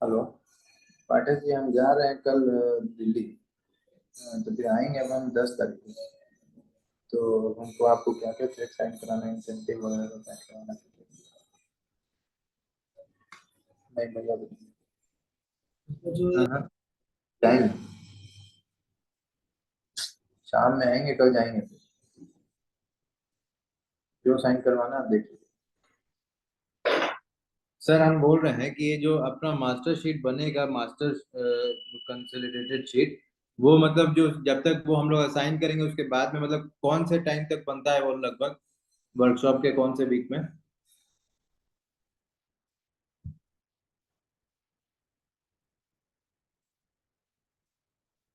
Hello Pathak ji, हम जा रहे हैं कल दिल्ली। तो फिर आएंगे अब हम 10 तारीख को। तो हमको आपको क्या क्या चेक साइन कराना है, इंसेंटिव वगैरह का साइन कराना है? नहीं भैया हाँ हाँ, जाएंगे। शाम में आएंगे, कल जाएंगे। जो साइन करवाना आप देखिए। सर हम बोल रहे हैं कि ये जो अपना मास्टर शीट बनेगा, मास्टर कंसोलिडेटेड शीट, वो मतलब जो जब तक वो हम लोग असाइन करेंगे उसके बाद में मतलब कौन से टाइम तक बनता है वो, लगभग वर्कशॉप के कौन से वीक में?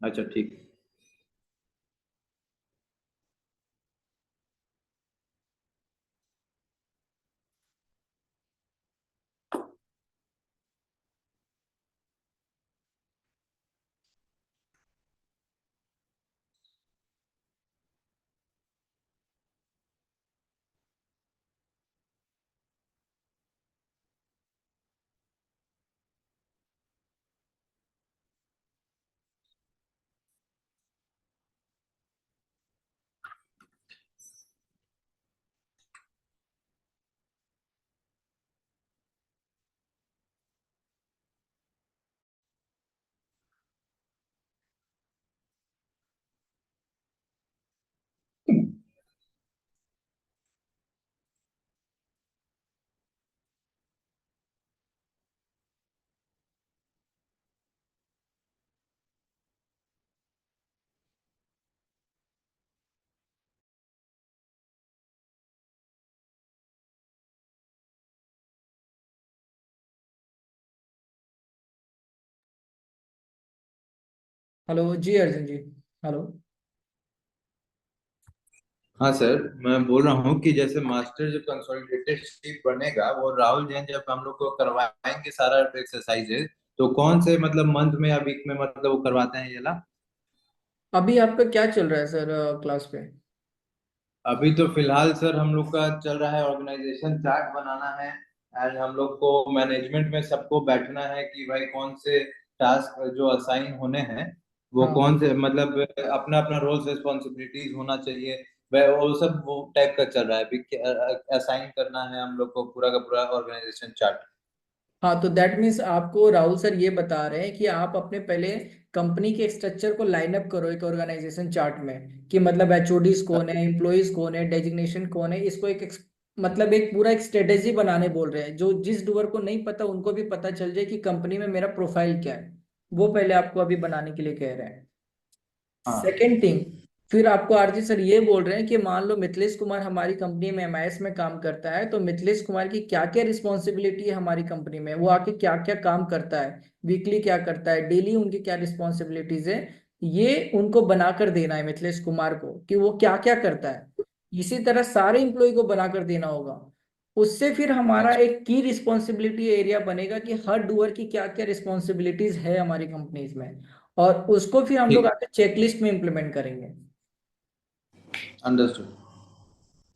अच्छा ठीक है। हेलो जी अर्जुन जी। हेलो। हाँ सर, मैं बोल रहा हूँ कि जैसे मास्टर जो कंसोलिडेटेड शीट बनेगा वो राहुल जैन जब हम लोग को करवाएंगे सारा एक्सरसाइजेज, तो कौन से मतलब मंथ में या वीक में मतलब वो करवाते हैं ये ला? अभी आपका क्या चल रहा है सर क्लास पे? अभी तो फिलहाल सर हम लोग का चल रहा है ऑर्गेनाइजेशन चार्ट बनाना है, एंड हम लोग को मैनेजमेंट में सबको बैठना है कि भाई कौन से टास्क जो असाइन होने हैं वो हाँ कौन से, मतलब अपना अपना रोल्स रिस्पॉन्सिबिलिटीज होना चाहिए। वह वो सब वो टाइप का चल रहा है अभी, असाइन करना है हम लोग को पूरा का पूरा ऑर्गेनाइजेशन चार्ट। हाँ, तो दैट मीन्स आपको राहुल सर ये बता रहे हैं कि आप अपने पहले कंपनी के स्ट्रक्चर को लाइन अप करो एक ऑर्गेनाइजेशन चार्ट में, कि मतलब एचओडीज कौन है, एम्प्लॉयज कौन है, डेजिग्नेशन कौन है, इसको मतलब एक पूरा एक स्ट्रेटेजी बनाने बोल रहे हैं, जो जिस डूअर को नहीं पता उनको भी पता चल जाए कि कंपनी में मेरा प्रोफाइल क्या है। वो पहले आपको अभी बनाने के लिए कह रहे हैं। हाँ सेकेंड थिंग, फिर आपको आरजी सर ये बोल रहे हैं कि मान लो मिथिलेश कुमार हमारी कंपनी में एमआईएस में काम करता है, तो मिथिलेश कुमार की क्या क्या रिस्पॉन्सिबिलिटी है हमारी कंपनी में, वो आके क्या क्या काम करता है, वीकली क्या करता है, डेली उनकी क्या रिस्पॉन्सिबिलिटीज है, ये उनको बनाकर देना है मिथिलेश कुमार को कि वो क्या क्या करता है। इसी तरह सारे इंप्लॉय को बनाकर देना होगा। उससे फिर हमारा अच्छा एक की रिस्पॉन्सिबिलिटी एरिया बनेगा कि हर डूअर की क्या क्या रिस्पॉन्सिबिलिटीज है हमारी कंपनीज में, और उसको फिर हम लोग ठीक, आगे चेकलिस्ट में इम्प्लीमेंट करेंगे। अंडरस्टूड।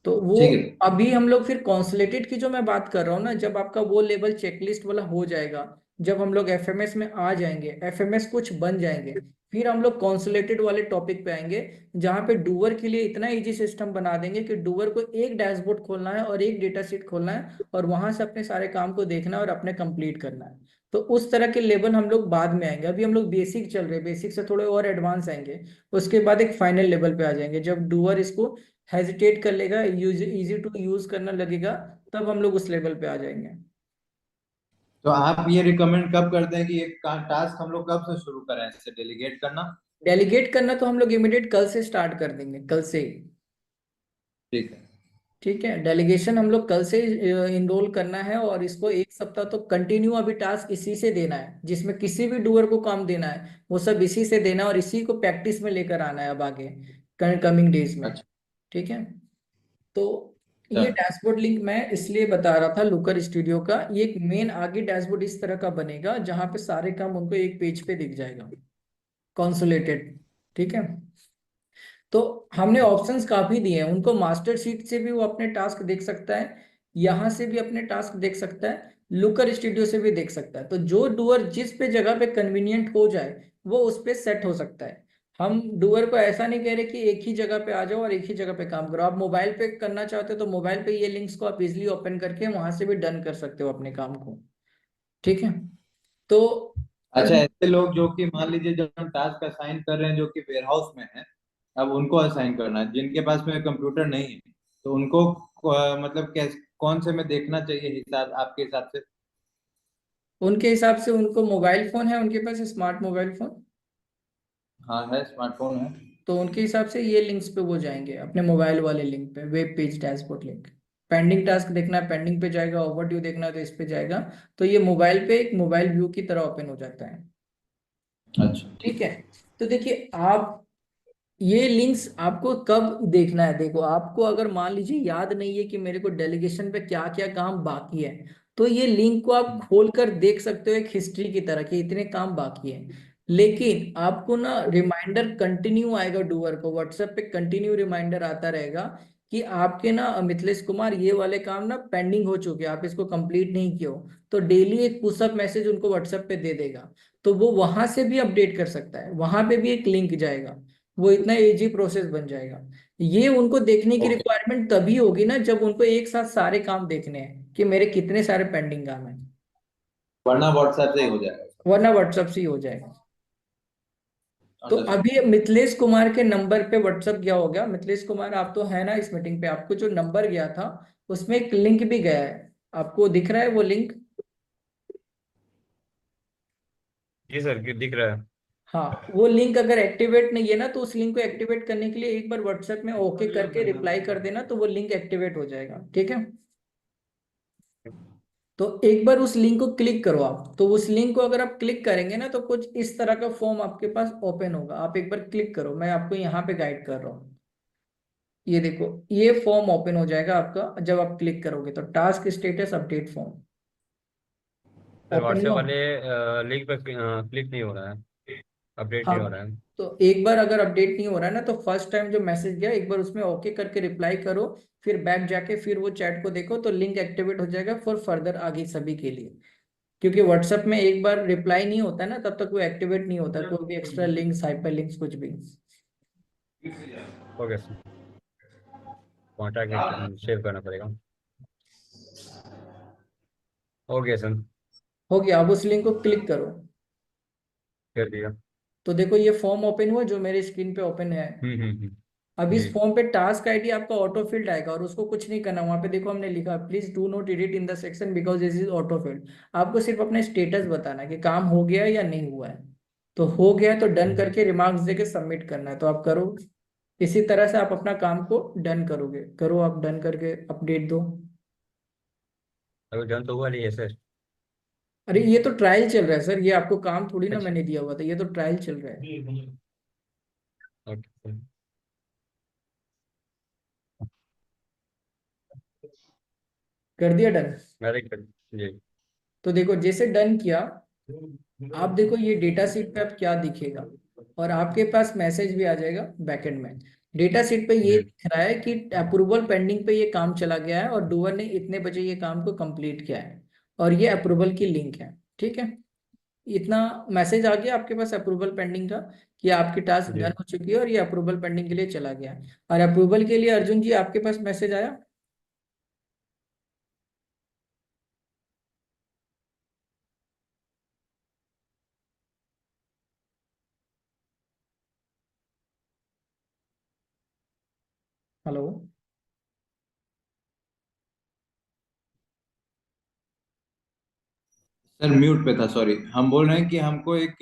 तो वो ठीक है। अभी हम लोग फिर कॉन्सुलेटेड की जो मैं बात कर रहा हूँ ना, जब आपका वो लेवल चेकलिस्ट वाला हो जाएगा, जब हम लोग एफएमएस में आ जाएंगे, एफएमएस कुछ बन जाएंगे, फिर हम लोग कॉन्सुलेटेड वाले टॉपिक पे आएंगे, जहाँ पे डूअर के लिए इतना इजी सिस्टम बना देंगे कि डूअर को एक डैशबोर्ड खोलना है और एक डेटा शीट खोलना है और वहां से अपने सारे काम को देखना है और अपने कंप्लीट करना है। तो उस तरह के लेवल हम लोग बाद में आएंगे, अभी हम लोग बेसिक चल रहे हैं, बेसिक से थोड़े और एडवांस आएंगे। उसके बाद एक फाइनल लेवल पे आ जाएंगे, जब डूअर इसको हेजिटेट कर लेगा, यूज इजी टू यूज करना लगेगा, तब हम लोग उस लेवल पे आ जाएंगे। तो आप ये रिकमेंड कब करते हैं कि ये टास्क हम लोग कब से शुरू करें इससे डेलीगेट करना? डेलीगेट करना तो हम लोग इमिडिएट कल से स्टार्ट कर देंगे, कल से ही। ठीक है। ठीक है, डेलीगेशन हम लोग कल से इनरोल करना है, और इसको एक सप्ताह तो कंटिन्यू अभी टास्क इसी से देना है, जिसमें किसी भी डूअर को काम देना है वो सब इसी से देना है, और इसी को प्रैक्टिस में लेकर आना है अब आगे कमिंग डेज में। अच्छा ठीक है। तो ये चल। डैशबोर्ड लिंक मैं इसलिए बता रहा था लुकर स्टूडियो का, ये एक मेन आगे डैशबोर्ड इस तरह का बनेगा जहां पे सारे काम उनको एक पेज पे दिख जाएगा, कॉन्सोलेटेड। ठीक है। तो हमने ऑप्शंस काफी दिए हैं उनको, मास्टर शीट से भी वो अपने टास्क देख सकता है, यहाँ से भी अपने टास्क देख सकता है, लुकर स्टूडियो से भी देख सकता है। तो जो डूअर जिस पे जगह पे कन्वीनियंट हो जाए वो उस पे सेट हो सकता है। हम डूअर को ऐसा नहीं कह रहे कि एक ही जगह पे आ जाओ और एक ही जगह पे काम करो। आप मोबाइल पे करना चाहते हो तो मोबाइल पे ये लिंक्स को आप इजिली ओपन करके वहां से भी डन कर सकते हो अपने काम को। ठीक है। तो अच्छा, अभी ऐसे लोग जो कि मान लीजिए जब हम टास्क असाइन कर रहे हैं जो कि वेयर हाउस में है, अब उनको असाइन करना है जिनके पास में कंप्यूटर नहीं है, तो उनको मतलब कैसे, कौन से में देखना चाहिए हिसाब आपके हिसाब से? उनके हिसाब से उनको मोबाइल फोन है उनके पास, स्मार्ट मोबाइल फोन, हाँ है, स्मार्टफोन है। तो उनके हिसाब से ये लिंक्स पे वो जाएंगे अपने मोबाइल वाले लिंक पे, web page dashboard link. Pending task देखना है पेंडिंग पे जाएगा, ओवरड्यू देखना है तो इस पे जाएगा। तो ये मोबाइल पे एक मोबाइल व्यू की तरह ओपन हो जाता है। अच्छा ठीक है। तो देखिए आप, ये लिंक्स आपको कब देखना है, देखो आपको अगर मान लीजिए याद नहीं है कि मेरे को डेलीगेशन पे क्या क्या काम बाकी है, तो ये लिंक को आप खोल कर देख सकते हो एक हिस्ट्री की तरह कि इतने काम बाकी है। लेकिन आपको ना रिमाइंडर कंटिन्यू आएगा, डूअर को व्हाट्सएप पे कंटिन्यू रिमाइंडर आता रहेगा कि आपके ना मिथिलेश कुमार ये वाले काम ना पेंडिंग हो चुके हैं, आप इसको कंप्लीट नहीं किए हो। तो डेली एक पुशअप मैसेज उनको व्हाट्सएप पे दे देगा, तो वो वहां से भी अपडेट कर सकता है, वहां पे भी एक लिंक जाएगा। वो इतना इजी प्रोसेस बन जाएगा। ये उनको देखने की ओके। रिक्वायरमेंट तभी होगी ना जब उनको एक साथ सारे काम देखने हैं कि मेरे कितने सारे पेंडिंग काम हैं, वरना व्हाट्सएप से ही हो जाएगा। वरना व्हाट्सएप से ही हो जाएगा। तो अंडरस्टूड। अभी मिथिलेश कुमार के नंबर पे व्हाट्सएप गया हो गया, मिथिलेश कुमार आप तो है ना इस मीटिंग पे, आपको जो नंबर गया था उसमें एक लिंक भी गया है, आपको दिख रहा है वो लिंक? जी सर दिख रहा है। हाँ, वो लिंक अगर एक्टिवेट नहीं है ना, तो उस लिंक को एक्टिवेट करने के लिए एक बार व्हाट्सएप में ओके करके रिप्लाई कर देना, तो वो लिंक एक्टिवेट हो जाएगा। ठीक है। तो एक बार उस लिंक को क्लिक करो आप, तो उस लिंक को अगर आप क्लिक करेंगे ना तो कुछ इस तरह का फॉर्म आपके पास ओपन होगा, आप एक बार क्लिक करो, मैं आपको यहाँ पे गाइड कर रहा हूँ। ये देखो, ये फॉर्म ओपन हो जाएगा आपका जब आप क्लिक करोगे, तो task status update form sir open WhatsApp हुआ। वाले लिंक पे क्लिक नहीं हो रहा है। अपडेट हाँ, नहीं हो रहा है। तो एक बार अगर अपडेट नहीं हो रहा है ना, तो फर्स्ट टाइम जो मैसेज गया एक बार उसमें ओके करके रिप्लाई करो, फिर बैक जाके फिर वो चैट को देखो, तो लिंक एक्टिवेट हो जाएगा फॉर फर्दर आगे सभी के लिए। क्योंकि व्हाट्सएप में एक बार रिप्लाई नहीं होता है ना, तब तक वो एक्टिवेट नहीं होता कोई भी एक्स्ट्रा लिंक्स, हाइपर लिंक्स, कुछ भी। ओके सर, कॉन्टैक्ट सेव करना पड़ेगा। ओके सर, हो गया, अब उस लिंक को क्लिक करो। कर दिया। तो देखो ये फॉर्म ओपन हुआ जो मेरे स्क्रीन पे ओपन है। अब इस जी। फॉर्म पे टास्क आईडी आपका ऑटो फिल्ड आएगा और उसको कुछ नहीं करना। वहां पे देखो हमने लिखा please do not edit in the section because this is auto field. आपको सिर्फ अपना स्टेटस बताना है कि काम हो गया है या नहीं हुआ है। तो हो गया है तो डन करके रिमार्क्स देके सबमिट करना है, तो आप करो। इसी तरह से आप अपना काम को डन करोगे। करो आप, डन करके अपडेट दो। अभी डन तो हुआ नहीं है सर। अरे ये तो ट्रायल चल रहा है सर, ये आपको काम थोड़ी ना अच्छा। मैंने दिया हुआ था, ये तो ट्रायल चल रहा है। Okay sir. कर दिया डन। मेरे कर जी। तो देखो जैसे डन किया, आप देखो ये डेटा शीट पे अब क्या दिखेगा, और आपके पास मैसेज भी आ जाएगा बैकएंड में। डेटा शीट पे ये जी। दिख रहा है कि अप्रूवल पेंडिंग पे ये काम चला गया है और डूअर ने इतने बजे ये काम को कंप्लीट किया है, और ये अप्रूवल की लिंक है। ठीक है, इतना मैसेज आ गया आपके पास अप्रूवल पेंडिंग का कि आपकी टास्क जी। डन हो चुकी है और ये अप्रूवल पेंडिंग के लिए चला गया है। और अप्रूवल के लिए अर्जुन जी आपके पास मैसेज आया? हेलो? सर म्यूट पे था, सॉरी। हम बोल रहे हैं कि हमको एक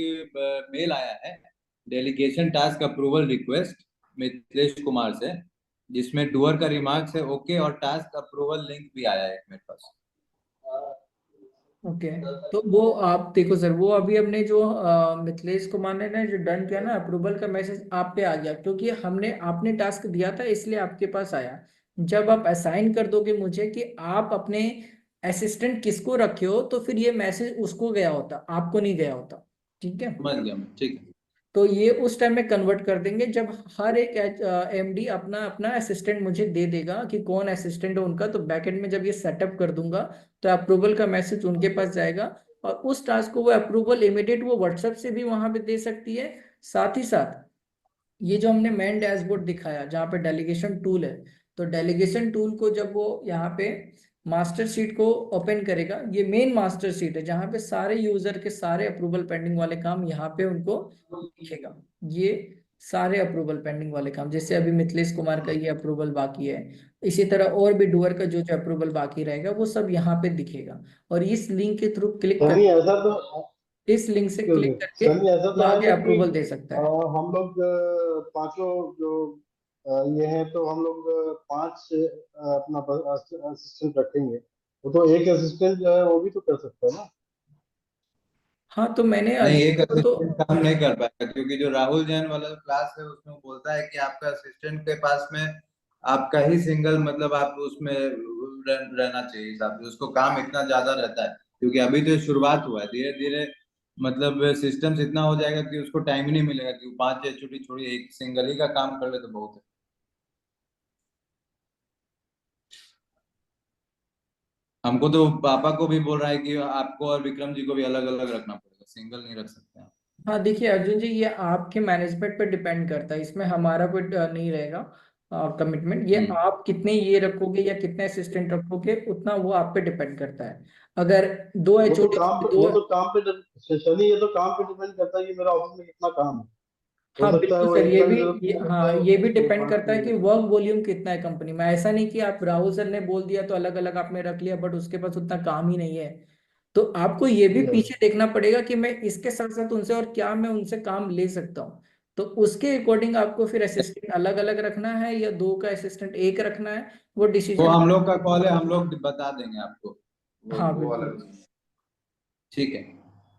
मेल आया है, delegation task approval request Mithilesh Kumar से, जिसमें डुअर का रिमार्क्स है ओके, और टास्क अप्रूवल लिंक भी आया है मेरे पास। ओके, तो वो आप देखो सर, वो अभी हमने जो मिथिलेश कुमार ने जो डन किया ना, अप्रूवल का मैसेज आप पे आ गया, क्योंकि हमने आपने टास्क दिया था इसलिए आपके पास आया। जब आप असाइन कर दोगे मुझे कि आप अपने असिस्टेंट किसको रखे हो, तो फिर ये मैसेज उसको गया होता, आपको नहीं गया होता। ठीक है, समझ गया मैं, ठीक है। तो ये उस टाइम में कन्वर्ट कर देंगे जब हर एक एमडी अपना अपना असिस्टेंट मुझे दे देगा कि कौन असिस्टेंट है उनका, तो बैकएंड में जब ये सेटअप कर दूंगा तो अप्रूवल का मैसेज उनके पास जाएगा, और उस टास्क को वो अप्रूवल इमीडिएट वो व्हाट्सएप से भी वहां पे दे सकती है। साथ ही साथ ये जो हमने मेन डैशबोर्ड दिखाया जहाँ पे डेलीगेशन टूल है, तो डेलीगेशन टूल को जब वो यहाँ पे मास्टर शीट को ओपन करेगा, ये मेन मास्टर शीट है जहाँ पे सारे यूजर के सारे अप्रूवल पेंडिंग वाले काम यहाँ पे उनको दिखेगा। ये सारे अप्रूवल पेंडिंग वाले काम, जैसे अभी मिथिलेश कुमार का ये अप्रूवल बाकी है, इसी तरह और भी डुअर का जो जो अप्रूवल बाकी रहेगा वो सब यहाँ पे दिखेगा। और इस लिंक के थ्रू क्लिक कर, सनी ऐसा तो इस लिंक से क्लिक करके सनी ऐसा वो तो है आगे ना कि अप्रूवल दे सकता है। हम लोग पांचों जो ये हैं, तो हम लोग पांच अपना असिस्टेंट रखेंगे, वो तो एक असिस्टेंट जो है वो भी तो कर सकता है ना। हाँ, तो मैंने नहीं, अर्जुन एक को तो, असिस्टेंट काम नहीं कर पाएगा, क्योंकि जो राहुल जैन वाला जो क्लास है उसमें वो बोलता है कि आपका असिस्टेंट के पास में आपका ही सिंगल, मतलब आप उसमें रहना चाहिए हिसाब से, उसको काम इतना ज्यादा रहता है, क्योंकि अभी तो शुरुआत हुआ है। धीरे धीरे मतलब सिस्टम्स इतना हो जाएगा कि उसको टाइम ही नहीं मिलेगा कि वो पांच या छोटी छोटी एक सिंगल ही का काम कर ले तो बहुत है। हमको तो पापा को भी बोल रहा है कि आपको और विक्रम जी को भी अलग अलग रखना पड़ेगा, सिंगल नहीं रख सकते हैं। हाँ देखिए अर्जुन जी, ये आपके मैनेजमेंट पर डिपेंड करता है, इसमें हमारा कोई नहीं रहेगा कमिटमेंट। ये हम्म। आप कितने ये रखोगे या कितने असिस्टेंट रखोगे उतना वो आप पे डिपेंड करता है। अगर दो एचओडी, दो, वो तो काम पे शनि, ये तो काम पे डिपेंड करता है कि मेरा ऑफिस में कितना काम है। हो हाँ सकता है बिल्कुल वो सर, एक ये का भी, भी जरूरत नहीं, हो सकता हाँ है ये भी उसको डिपेंड पांच करता की है भी कि जरूरत वर्क वॉल्यूम कितना है कंपनी में। ऐसा नहीं कि आप राहुल सर ने बोल दिया तो अलग अलग आपने रख लिया बट उसके पास उतना काम ही नहीं है। तो आपको ये भी नहीं। पीछे देखना पड़ेगा कि मैं इसके साथ साथ उनसे और क्या मैं उनसे काम ले सकता हूँ। तो उसके अकॉर्डिंग आपको फिर असिस्टेंट अलग अलग रखना है या दो का असिस्टेंट एक रखना है, वो वो डिसीजन। हम लोग का कॉल है, हम लोग बता देंगे आपको। हाँ वो बिल्कुल। अलग। ठीक है।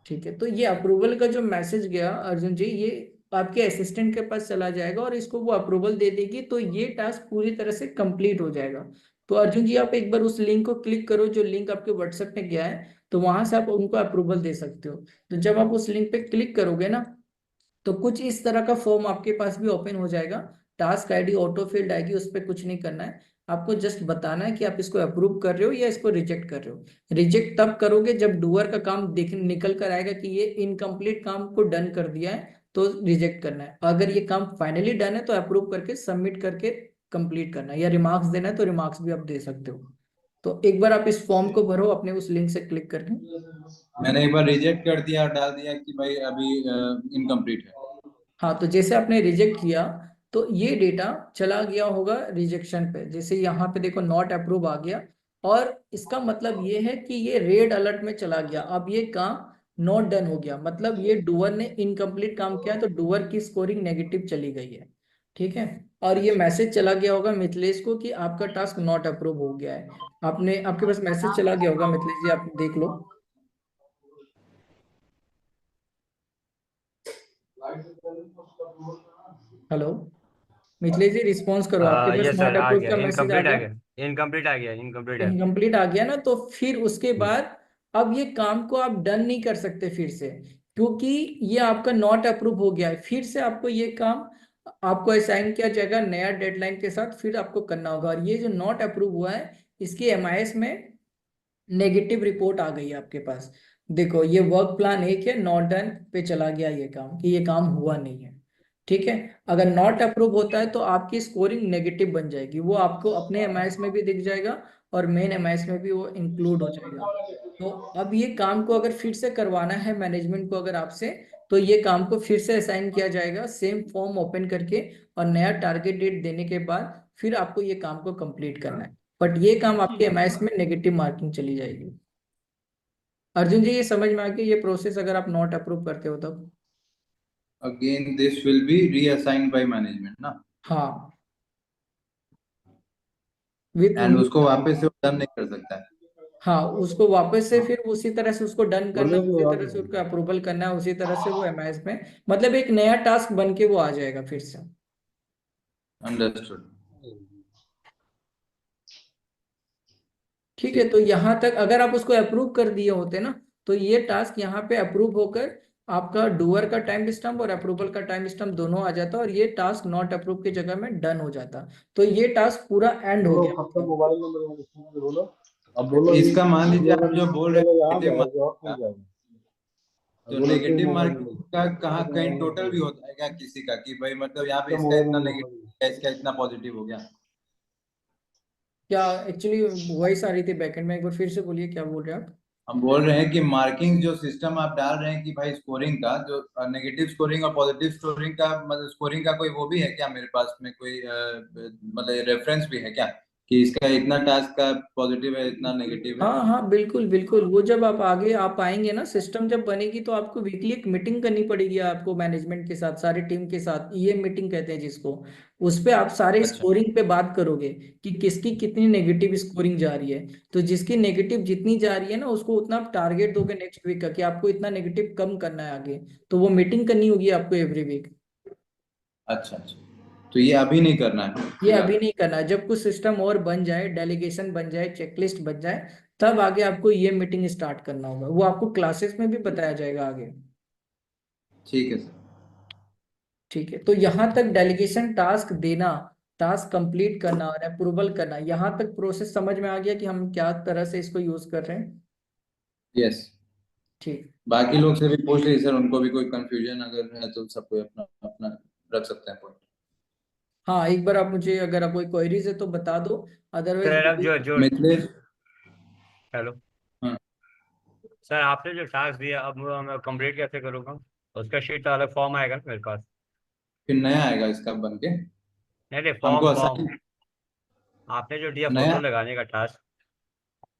ठीक है, तो ये अप्रूवल का जो मैसेज गया अर्जुन जी, ये आपके असिस्टेंट के पास चला जाएगा और इसको वो अप्रूवल दे देगी, तो ये टास्क पूरी तरह से कंप्लीट हो जाएगा। तो अर्जुन जी आप एक बार उस लिंक को क्लिक करो जो लिंक आपके व्हाट्सएप में गया है, तो वहां से आप उनको अप्रूवल दे सकते हो। तो जब आप उस लिंक पे क्लिक करोगे ना, तो कुछ इस तरह का फॉर्म आपके पास भी ओपन हो जाएगा। टास्क आईडी ऑटो फील्ड आएगी, उस पर कुछ नहीं करना है, आपको जस्ट बताना है कि आप इसको अप्रूव कर रहे हो या इसको रिजेक्ट कर रहे हो। रिजेक्ट तब करोगे जब डूअर का काम देख निकल कर आएगा कि ये इनकम्प्लीट काम को डन कर दिया है, तो रिजेक्ट करना है। अगर ये काम फाइनली डन है तो अप्रूव करके सबमिट करके कंप्लीट करना है, या रिमार्क्स देना है तो रिमार्क्स भी आप दे सकते हो। तो एक बार आप इस फॉर्म को भरो अपने उस लिंक से क्लिक करके। मैंने एक बार रिजेक्ट कर दिया और डाल दिया कि भाई अभी इनकम्प्लीट है। हाँ, तो जैसे आपने रिजेक्ट किया तो ये डेटा चला गया होगा रिजेक्शन पे। जैसे यहाँ पे देखो नॉट अप्रूव आ गया, और इसका मतलब ये है कि ये रेड अलर्ट में चला गया। अब ये काम नॉट डन हो गया, मतलब ये डूअर ने इनकम्प्लीट काम किया, तो डूअर की स्कोरिंग नेगेटिव चली गई है। ठीक है, और ये मैसेज चला गया होगा मिथिलेश को कि आपका टास्क नॉट अप्रूव हो गया है। आपके पास मैसेज चला गया होगा मिथिलेश जी, आप देख लो। हेलो मिथिलेश जी, रिस्पॉन्स करो, आपके पास यस सर, नॉट आ अप्रूव गया, का मैसेज आ इनकम्प्लीट आ गया। गया, इनकम्प्लीट आ गया, इनकम्प्लीट है। इनकम्प्लीट आ गया ना, तो फिर उसके बाद अब ये काम को आप डन नहीं कर सकते फिर से, क्योंकि ये आपका नॉट अप्रूव हो गया है। फिर से आपको ये काम आपको असाइन किया जाएगा नया डेडलाइन के साथ, फिर आपको करना होगा। और ये जो नॉट अप्रूव हुआ है, इसकी एमआईएस में नेगेटिव रिपोर्ट आ गई है आपके पास। देखो ये वर्क प्लान 1 है, नॉट डन पे चला गया ये काम, कि ये काम हुआ नहीं है। ठीक है, अगर नॉट अप्रूव होता है तो आपकी स्कोरिंग नेगेटिव बन जाएगी, वो आपको अपने एमआईएस में भी दिख जाएगा और मेन एमआईएस में भी वो इंक्लूड हो जाएगा। तो अब ये काम को अगर फिर से करवाना है मैनेजमेंट को अगर आपसे, तो ये काम को फिर से असाइन किया जाएगा सेम फॉर्म ओपन करके, और नया टारगेट डेट देने के बाद फिर आपको ये काम को कंप्लीट करना है। बट ये काम आपके एमआईएस में नेगेटिव मार्किंग चली जाएगी। अर्जुन जी, ये समझ में आ गया ये प्रोसेस अगर आप नॉट अप्रूव करते हो तब? Again this will be reassigned by management ना, हाँ, विथ एंड उसको वापस से डन नहीं कर सकता है। हाँ, उसको वापस से फिर उसी तरह से उसको डन करना, बोलिए उसी आप। तरह से उसका अप्रूवल करना है, उसी तरह से वो एमआईएस में, मतलब एक नया टास्क बन के वो आ जाएगा फिर से। अंडरस्टूड। ठीक है, तो यहाँ तक अगर आप उसको अप्रूव कर दिए होते ना, तो ये टास्क यहाँ पे अप्रूव होकर आपका डूअर का टाइम स्टम्प और अप्रूवल का टाइम स्टम्प दोनों आ जाता, और ये टास्क नॉट अप्रूव की जगह में डन हो जाता। तो ये टास्क पूरा एंड हो बोलो गया सबका मतलब। मोबाइल नंबर इसमें बोलो। अब बोलो कि इसका मान लीजिए ये आप अगर जो बोल रहे अगर यहाँ हैं जाए नेगेटिव तो और मार्किंग कहीं का, जाएगा। अब तो बोलो कि नेगेटिव मोबाइल मार्किंग नंबर का कहाँ इसका कहीं मोबाइल टोटल भी नंबर होता है क्या किसी का, कि भाई मतलब यहाँ पे इसका इसका मोबाइल इतना नंबर नेगेटिव इसका इतना पॉजिटिव हो गया। क्या एक्चुअली वॉइस आ रही थी बैकएंड में, एक बार फिर से बोलिए क्या बोल रहे हैं आप? हम बोल रहे हैं कि मार्किंग जो सिस्टम आप डाल रहे हैं कि भाई स्कोरिंग का जो नेगेटिव स्कोरिंग और पॉजिटिव स्कोरिंग का, मतलब स्कोरिंग का कोई वो भी है क्या मेरे पास में कोई मतलब रेफरेंस भी है क्या, कि इसका इतना टास्क का पॉजिटिव है इतना नेगेटिव है। हाँ हाँ, बिल्कुल बिल्कुल, वो जब आप आगे आप आएंगे ना, सिस्टम जब बनेगी तो आपको वीकली एक मीटिंग करनी पड़ेगी आपको मैनेजमेंट के साथ, सारी टीम के साथ, ये मीटिंग कहते हैं जिसको। उस पे आप सारे अच्छा स्कोरिंग पे बात करोगे कि किसकी कितनी नेगेटिव स्कोरिंग जा रही है। तो जिसकी नेगेटिव जितनी जा रही है ना, उसको उतना आप टारगेट दोगे नेक्स्ट वीक का, कि आपको इतना नेगेटिव कम करना है आगे। तो वो मीटिंग करनी होगी आपको एवरी वीक। अच्छा अच्छा, तो ये अभी नहीं करना है ये अभी फिलहाल। नहीं करना है, जब कुछ सिस्टम और बन जाए, डेलीगेशन बन जाए, चेकलिस्ट बन जाए, तब आगे आपको ये मीटिंग स्टार्ट करना होगा। वो आपको क्लासेस में भी बताया जाएगा आगे। ठीक है सर। ठीक है, तो यहाँ तक डेलीगेशन टास्क देना, टास्क कंप्लीट करना और अप्रूवल करना, यहाँ तक प्रोसेस समझ में आ गया कि हम क्या तरह से इसको यूज कर रहे हैं। यस, ठीक। बाकी लोग से भी पूछ लीजिए सर, उनको भी कोई कंफ्यूजन अगर है तो सब कोई अपना अपना रख सकते हैं पॉइंट। हाँ, एक बार आप मुझे अगर आप कोई क्वेरीज है तो बता दो, अदरवाइज सर अब जो जो मिथिलेश। हेलो हाँ, सर, आपने जो टास्क दिया अब वो मैं कंप्लीट कैसे करूँगा? उसका शीट अलग फॉर्म आएगा ना मेरे पास? फिर नया आएगा इसका बन के, नहीं नहीं, हमको फॉर्म फॉर्म असाइन आपने जो दिया फोटो नया। लगाने का टास्क।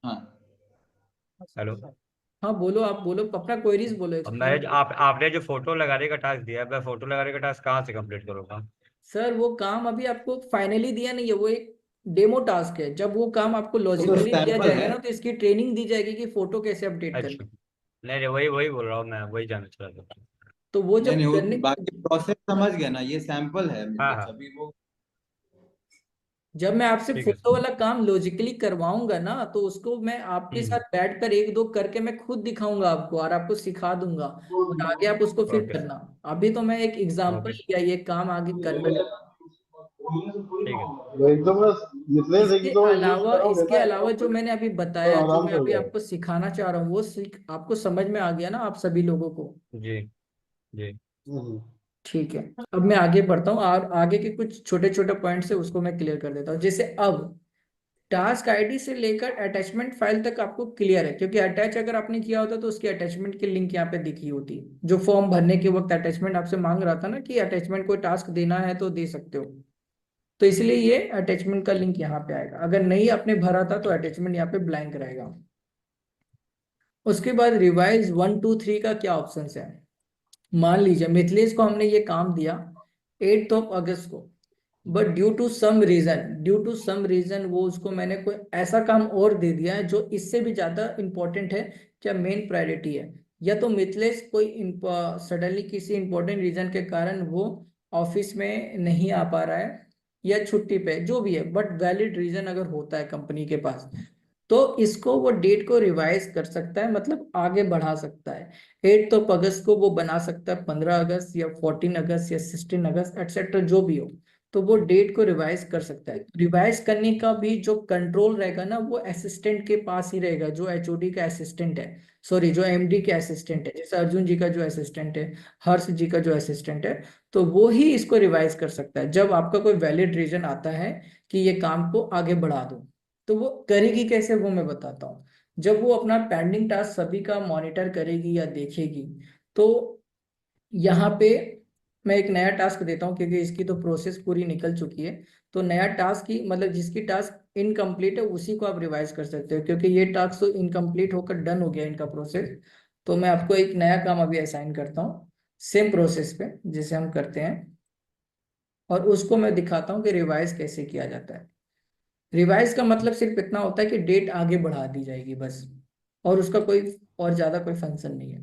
हाँ, हेलो, हाँ बोलो, आप बोलो अपना क्वेरीज बोलो, अब एक्सप्लेन मैं करो। आपने जो फोटो लगाने का टास्क दिया है, मैं फोटो लगाने का टास्क कहाँ से कंप्लीट करूँगा? सर वो काम अभी आपको फाइनली दिया नहीं है, वो एक डेमो टास्क है। जब वो काम आपको वो तो लॉजिकली दिया सैंपल जाएगा है। ना, तो इसकी ट्रेनिंग दी जाएगी कि फोटो कैसे अपडेट करनी अच्छा, है। नहीं नहीं, वही वही बोल रहा हूँ, मैं वही जानना चाह रहा था। तो वो नहीं जब नहीं, वो करने, बाकी प्रोसेस समझ गया ना, ये सैंपल है हाँ मिथिलेश हाँ। अभी वो। जब मैं आपसे ठीक है फोटो सर। वाला काम लॉजिकली करवाऊंगा ना, तो उसको मैं आपके साथ बैठकर एक दो करके मैं खुद दिखाऊंगा आपको और आपको सिखा दूंगा, और आगे आप उसको फिर ओके करना। अभी तो मैं एक एग्जांपल ओके लिया, ये काम आगे करना है। ठीक है। तो एकदम बस मिथलेश एक दो यूज करोगे इसके ना अलावा जो तो मैंने अभी तो बताया, जो आराम मैं से हो अभी जाएगा। आपको सिखाना चाह रहा हूँ, वो सीख आपको समझ में आ गया ना आप सभी लोगों को? जी जी। हम्म। ठीक है। अब मैं आगे बढ़ता हूँ और आगे के कुछ छोटे छोटे पॉइंट्स है उसको मैं क्लियर कर देता हूँ। जैसे अब टास्क आईडी से लेकर अटैचमेंट फाइल तक आपको क्लियर है, क्योंकि अटैच अगर आपने किया होता तो उसकी अटैचमेंट की लिंक यहाँ पे दिखी होती। जो फॉर्म भरने के वक्त अटैचमेंट आपसे मांग रहा था ना कि अटैचमेंट कोई टास्क देना है तो दे सकते हो, तो इसलिए ये अटैचमेंट का लिंक यहाँ पे आएगा। अगर नहीं आपने भरा था तो अटैचमेंट यहाँ पे ब्लैंक रहेगा। उसके बाद रिवाइज 1 2 3 का क्या ऑप्शन है? मान लीजिए मिथिलेश को हमने ये काम दिया 8 अगस्त को, but due to some reason वो उसको मैंने कोई ऐसा काम और दे दिया है जो इससे भी ज्यादा इंपॉर्टेंट है, क्या मेन प्रायोरिटी है, या तो मिथिलेश कोई सडनली किसी इंपॉर्टेंट रीजन के कारण वो ऑफिस में नहीं आ पा रहा है या छुट्टी पे, जो भी है, बट वैलिड रीजन अगर होता है कंपनी के पास, तो इसको वो डेट को रिवाइज कर सकता है, मतलब आगे बढ़ा सकता है। 8 अगस्त को वो बना सकता है 15 अगस्त या 14 अगस्त या 16 अगस्त एटसेट्रा, जो भी हो, तो वो डेट को रिवाइज कर सकता है। रिवाइज करने का भी जो कंट्रोल रहेगा ना, वो असिस्टेंट के पास ही रहेगा, जो एचओडी का असिस्टेंट है, सॉरी जो एमडी के असिस्टेंट है, जैसे अर्जुन जी का जो असिस्टेंट है, हर्ष जी का जो असिस्टेंट है, तो वो ही इसको रिवाइज कर सकता है जब आपका कोई वैलिड रीजन आता है कि ये काम को आगे बढ़ा दो। तो वो करेगी कैसे वो मैं बताता हूँ। जब वो अपना पेंडिंग टास्क सभी का मॉनिटर करेगी या देखेगी, तो यहाँ पे मैं एक नया टास्क देता हूँ, क्योंकि इसकी तो प्रोसेस पूरी निकल चुकी है। तो नया टास्क की मतलब जिसकी टास्क इनकम्प्लीट है उसी को आप रिवाइज कर सकते हो, क्योंकि ये टास्क तो इनकम्प्लीट होकर डन हो गया इनका प्रोसेस। तो मैं आपको एक नया काम अभी असाइन करता हूँ सेम प्रोसेस पे जिसे हम करते हैं, और उसको मैं दिखाता हूँ कि रिवाइज कैसे किया जाता है। रिवाइज का मतलब सिर्फ इतना होता है कि डेट आगे बढ़ा दी जाएगी बस, और उसका कोई और ज्यादा कोई फंक्शन नहीं है।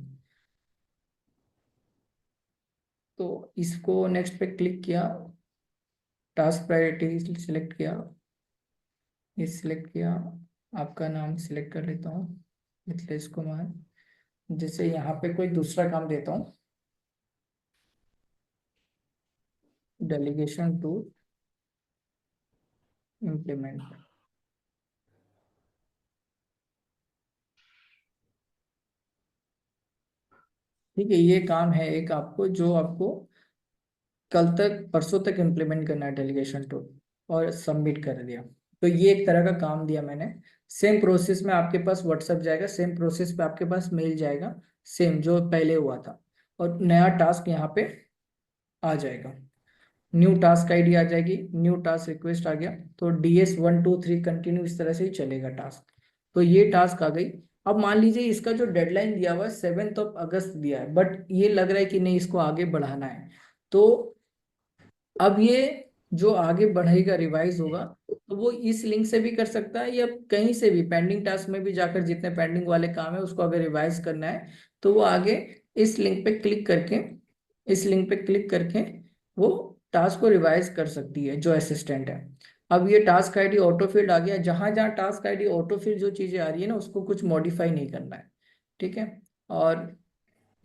तो इसको नेक्स्ट पे क्लिक किया, टास्क प्रायोरिटी सिलेक्ट किया, ये सिलेक्ट किया, आपका नाम सिलेक्ट कर लेता हूँ मिथिलेश कुमार। जैसे यहाँ पे कोई दूसरा काम देता हूँ, डेलीगेशन टू इम्प्लीमेंट। ठीक है, ये काम है एक आपको, जो आपको कल तक परसों तक इम्प्लीमेंट करना है डेलीगेशन टूल, और सबमिट कर दिया। तो ये एक तरह का काम दिया मैंने। सेम प्रोसेस में आपके पास व्हाट्सएप जाएगा, सेम प्रोसेस पे आपके पास मेल जाएगा, सेम जो पहले हुआ था, और नया टास्क यहाँ पे आ जाएगा। न्यू टास्क आईडी आ जाएगी, न्यू टास्क रिक्वेस्ट आ गया, तो DS 1 2 3 कंटिन्यू इस तरह से ही चलेगा टास्क। तो ये टास्क आ गई। अब मान लीजिए इसका जो डेडलाइन दिया हुआ है 7 अगस्त दिया है, बट ये लग रहा है कि नहीं इसको आगे बढ़ाना है, तो अब ये जो आगे बढ़ेगा रिवाइज होगा, तो वो इस लिंक से भी कर सकता है या कहीं से भी पेंडिंग टास्क में भी जाकर जितने पेंडिंग वाले काम है उसको अगर रिवाइज करना है, तो वो आगे इस लिंक पे क्लिक करके, इस लिंक पे क्लिक करके वो टास्क को रिवाइज कर सकती है जो असिस्टेंट है। अब ये टास्क आईडी ऑटोफिल्ड आ गया, जहां जहां टास्क आईडी ऑटोफिल्ड जो चीजें आ रही है ना उसको कुछ मॉडिफाई नहीं करना है। ठीक है। और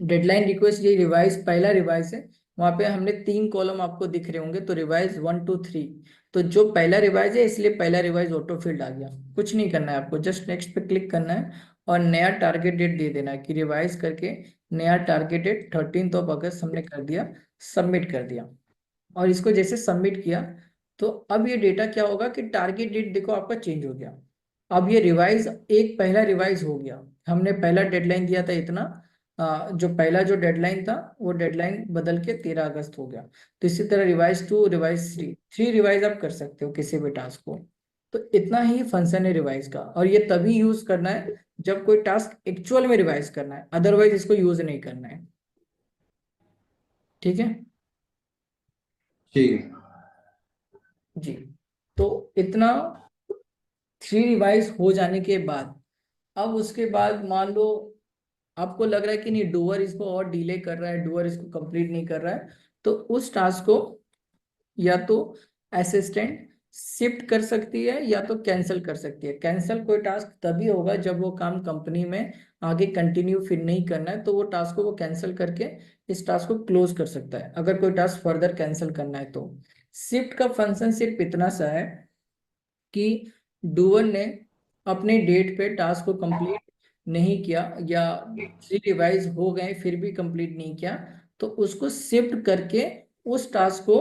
डेडलाइन रिक्वेस्ट ये रिवाइज पहला रिवाइज है, वहां पे हमने 3 कॉलम आपको दिख रहे होंगे, तो रिवाइज 1 2 3, तो जो पहला रिवाइज है इसलिए पहला रिवाइज ऑटो फील्ड आ गया। कुछ नहीं करना है आपको, जस्ट नेक्स्ट पे क्लिक करना है और नया टारगेट डेट दे देना है कि रिवाइज करके नया टारगेट डेट 13 अगस्त हमने कर दिया, सबमिट कर दिया। और इसको जैसे सबमिट किया, तो अब ये डेटा क्या होगा कि टारगेट डेट देखो आपका चेंज हो गया। अब ये रिवाइज एक पहला रिवाइज हो गया, हमने पहला डेडलाइन दिया था इतना, जो पहला जो डेडलाइन था वो डेडलाइन बदल के 13 अगस्त हो गया। तो इसी तरह रिवाइज 2 रिवाइज 3 रिवाइज आप कर सकते हो किसी भी टास्क को। तो इतना ही फंक्शन है रिवाइज का, और ये तभी यूज करना है जब कोई टास्क एक्चुअल में रिवाइज करना है, अदरवाइज इसको यूज नहीं करना है। ठीक है ठीक है। जी। तो इतना 3 रिवाइज हो जाने के बाद, अब उसके बाद मान लो आपको लग रहा है कि नहीं डूअर इसको और डिले कर रहा है, डूअर इसको कंप्लीट नहीं कर रहा है, तो उस टास्क को या तो असिस्टेंट शिफ्ट कर सकती है या तो कैंसिल कर सकती है। कैंसिल कोई टास्क तभी होगा जब वो काम कंपनी में आगे कंटिन्यू फिर नहीं करना है, तो वो टास्क को वो कैंसिल करके इस टास्क को क्लोज कर सकता है, अगर कोई टास्क फर्दर कैंसिल करना है तो। शिफ्ट का फंक्शन सिर्फ इतना सा है कि डूअर ने अपने डेट पे टास्क को कंप्लीट नहीं किया या रिवाइज हो गए फिर भी कंप्लीट नहीं किया, तो उसको शिफ्ट करके उस टास्क को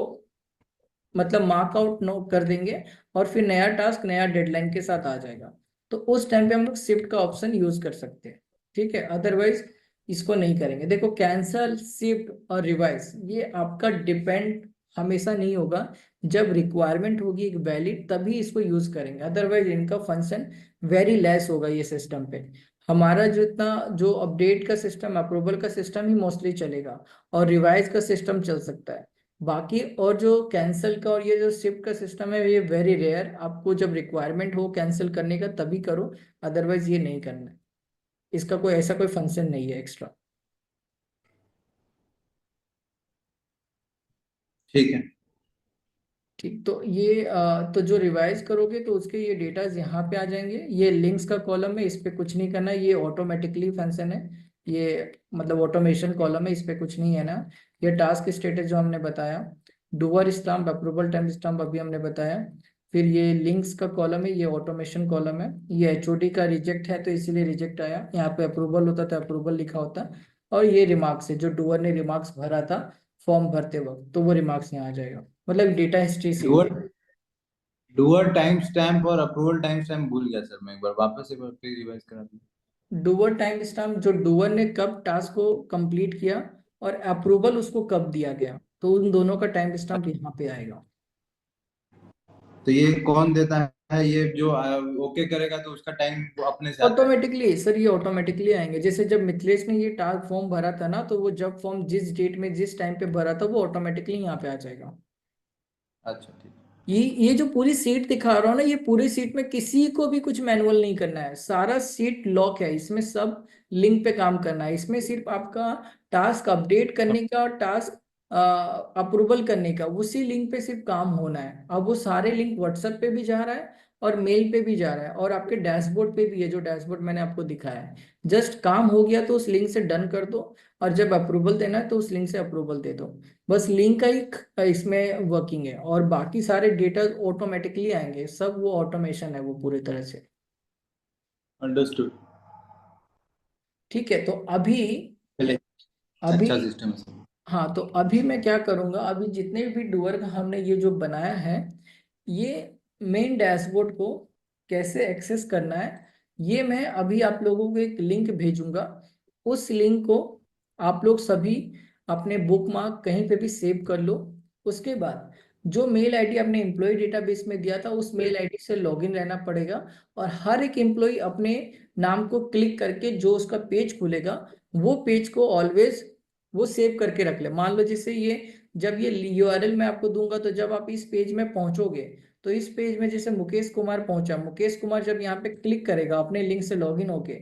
मतलब मार्कआउट नो कर देंगे और फिर नया टास्क नया डेडलाइन के साथ आ जाएगा। तो उस टाइम पे हम लोग शिफ्ट का ऑप्शन यूज कर सकते हैं, ठीक है। अदरवाइज इसको नहीं करेंगे। देखो कैंसल, शिफ्ट और रिवाइज ये आपका डिपेंड हमेशा नहीं होगा, जब रिक्वायरमेंट होगी एक वैलिड तभी इसको यूज करेंगे, अदरवाइज इनका फंक्शन वेरी लेस होगा ये सिस्टम पे। हमारा जो इतना जो अपडेट का सिस्टम, अप्रूवल का सिस्टम ही मोस्टली चलेगा और रिवाइज का सिस्टम चल सकता है। बाकी और जो कैंसिल का और ये जो शिफ्ट का सिस्टम है ये वेरी रेयर, आपको जब रिक्वायरमेंट हो कैंसिल करने का तभी करो, अदरवाइज ये नहीं करना है। इसका कोई ऐसा कोई फंक्शन नहीं है एक्स्ट्रा। ठीक है। ठीक, तो ये तो जो रिवाइज करोगे तो उसके ये डेटाज यहाँ पे आ जाएंगे। ये लिंक्स का कॉलम है, इस पे कुछ नहीं करना, ये ऑटोमेटिकली फंक्शन है, ये मतलब ऑटोमेशन कॉलम है, इस पे कुछ नहीं है ना। ये टास्क स्टेटस जो हमने बताया, doer stamp, approval time stamp अभी हमने बताया। फिर ये लिंक्स का कॉलम है, ये ऑटोमेशन कॉलम है। ये एचओडी का रिजेक्ट है तो इसीलिए रिजेक्ट आया, यहाँ पे अप्रूवल होता तो अप्रूवल लिखा होता। और ये रिमार्क्स है, जो डूअर ने रिमार्क्स भरा था फॉर्म भरते वक्त, तो वो रिमार्क्स यहाँ आ जाएगा, मतलब data history save. Doer doer time stamp और अप्रूवल टाइम स्टैम्प भूल गया सर, मैं एक बार वापस एक बार फिर रिवाइज करा दूं। डूअर टाइम स्टैम्प, जो डूअर ने कब टास्क को कंप्लीट किया और अप्रूवल उसको कब दिया गया, तो उन दोनों का टाइम स्टैम्प यहाँ पे आएगा। तो ये कौन देता है, ये जो ओके करेगा तो उसका टाइम वो अपने से आता है? ऑटोमेटिकली सर, ये ऑटोमेटिकली आएंगे। जैसे जब मिथिलेश ने ये टास्क फॉर्म भरा था ना, तो वो जब फॉर्म जिस डेट में जिस टाइम पे भरा था वो ऑटोमेटिकली यहाँ पे आ जाएगा। अच्छा ठीक। ये जो पूरी सीट दिखा रहा हूँ ना, ये पूरी सीट में किसी को भी कुछ मैनुअल नहीं करना है, सारा सीट लॉक है, इसमें सब लिंक पे काम करना है। इसमें सिर्फ आपका टास्क अपडेट करने का और टास्क अप्रूवल करने का, उसी लिंक पे सिर्फ काम होना है। अब वो सारे लिंक व्हाट्सएप पे भी जा रहा है और मेल पे भी जा रहा है और आपके डैशबोर्ड पे भी है, जो डैशबोर्ड मैंने आपको दिखाया है। जस्ट काम हो गया तो उस लिंक से डन कर दो, और जब अप्रूवल देना है तो उस लिंक से अप्रूवल दे दो। बस लिंक का ही इसमें वर्किंग है, और बाकी सारे डेटा ऑटोमेटिकली आएंगे, सब वो ऑटोमेशन है वो पूरी तरह से। अंडरस्टूड। ठीक है, तो अभी चलिए, अभी अच्छा सिस्टम है सर। हाँ, तो अभी मैं क्या करूंगा, अभी जितने भी डूअर का हमने ये जो बनाया है, ये मेन डैशबोर्ड को कैसे एक्सेस करना है, ये मैं अभी आप लोगों को एक लिंक भेजूंगा। उस लिंक को आप लोग सभी अपने बुक मार्क कहीं पे भी सेव कर लो। उसके बाद जो मेल आईडी आपने एम्प्लॉय डेटाबेस में दिया था, उस मेल आईडी से लॉगिन रहना पड़ेगा। और हर एक एम्प्लॉय अपने नाम को क्लिक करके जो उसका पेज खुलेगा, वो पेज को ऑलवेज वो सेव करके रख ले। मान लो जैसे ये, जब ये यूआरएल मैं आपको दूंगा, तो जब आप इस पेज में पहुंचोगे, तो इस पेज में जैसे मुकेश कुमार पहुंचा, मुकेश कुमार जब यहाँ पे क्लिक करेगा अपने लिंक से लॉगिन होके,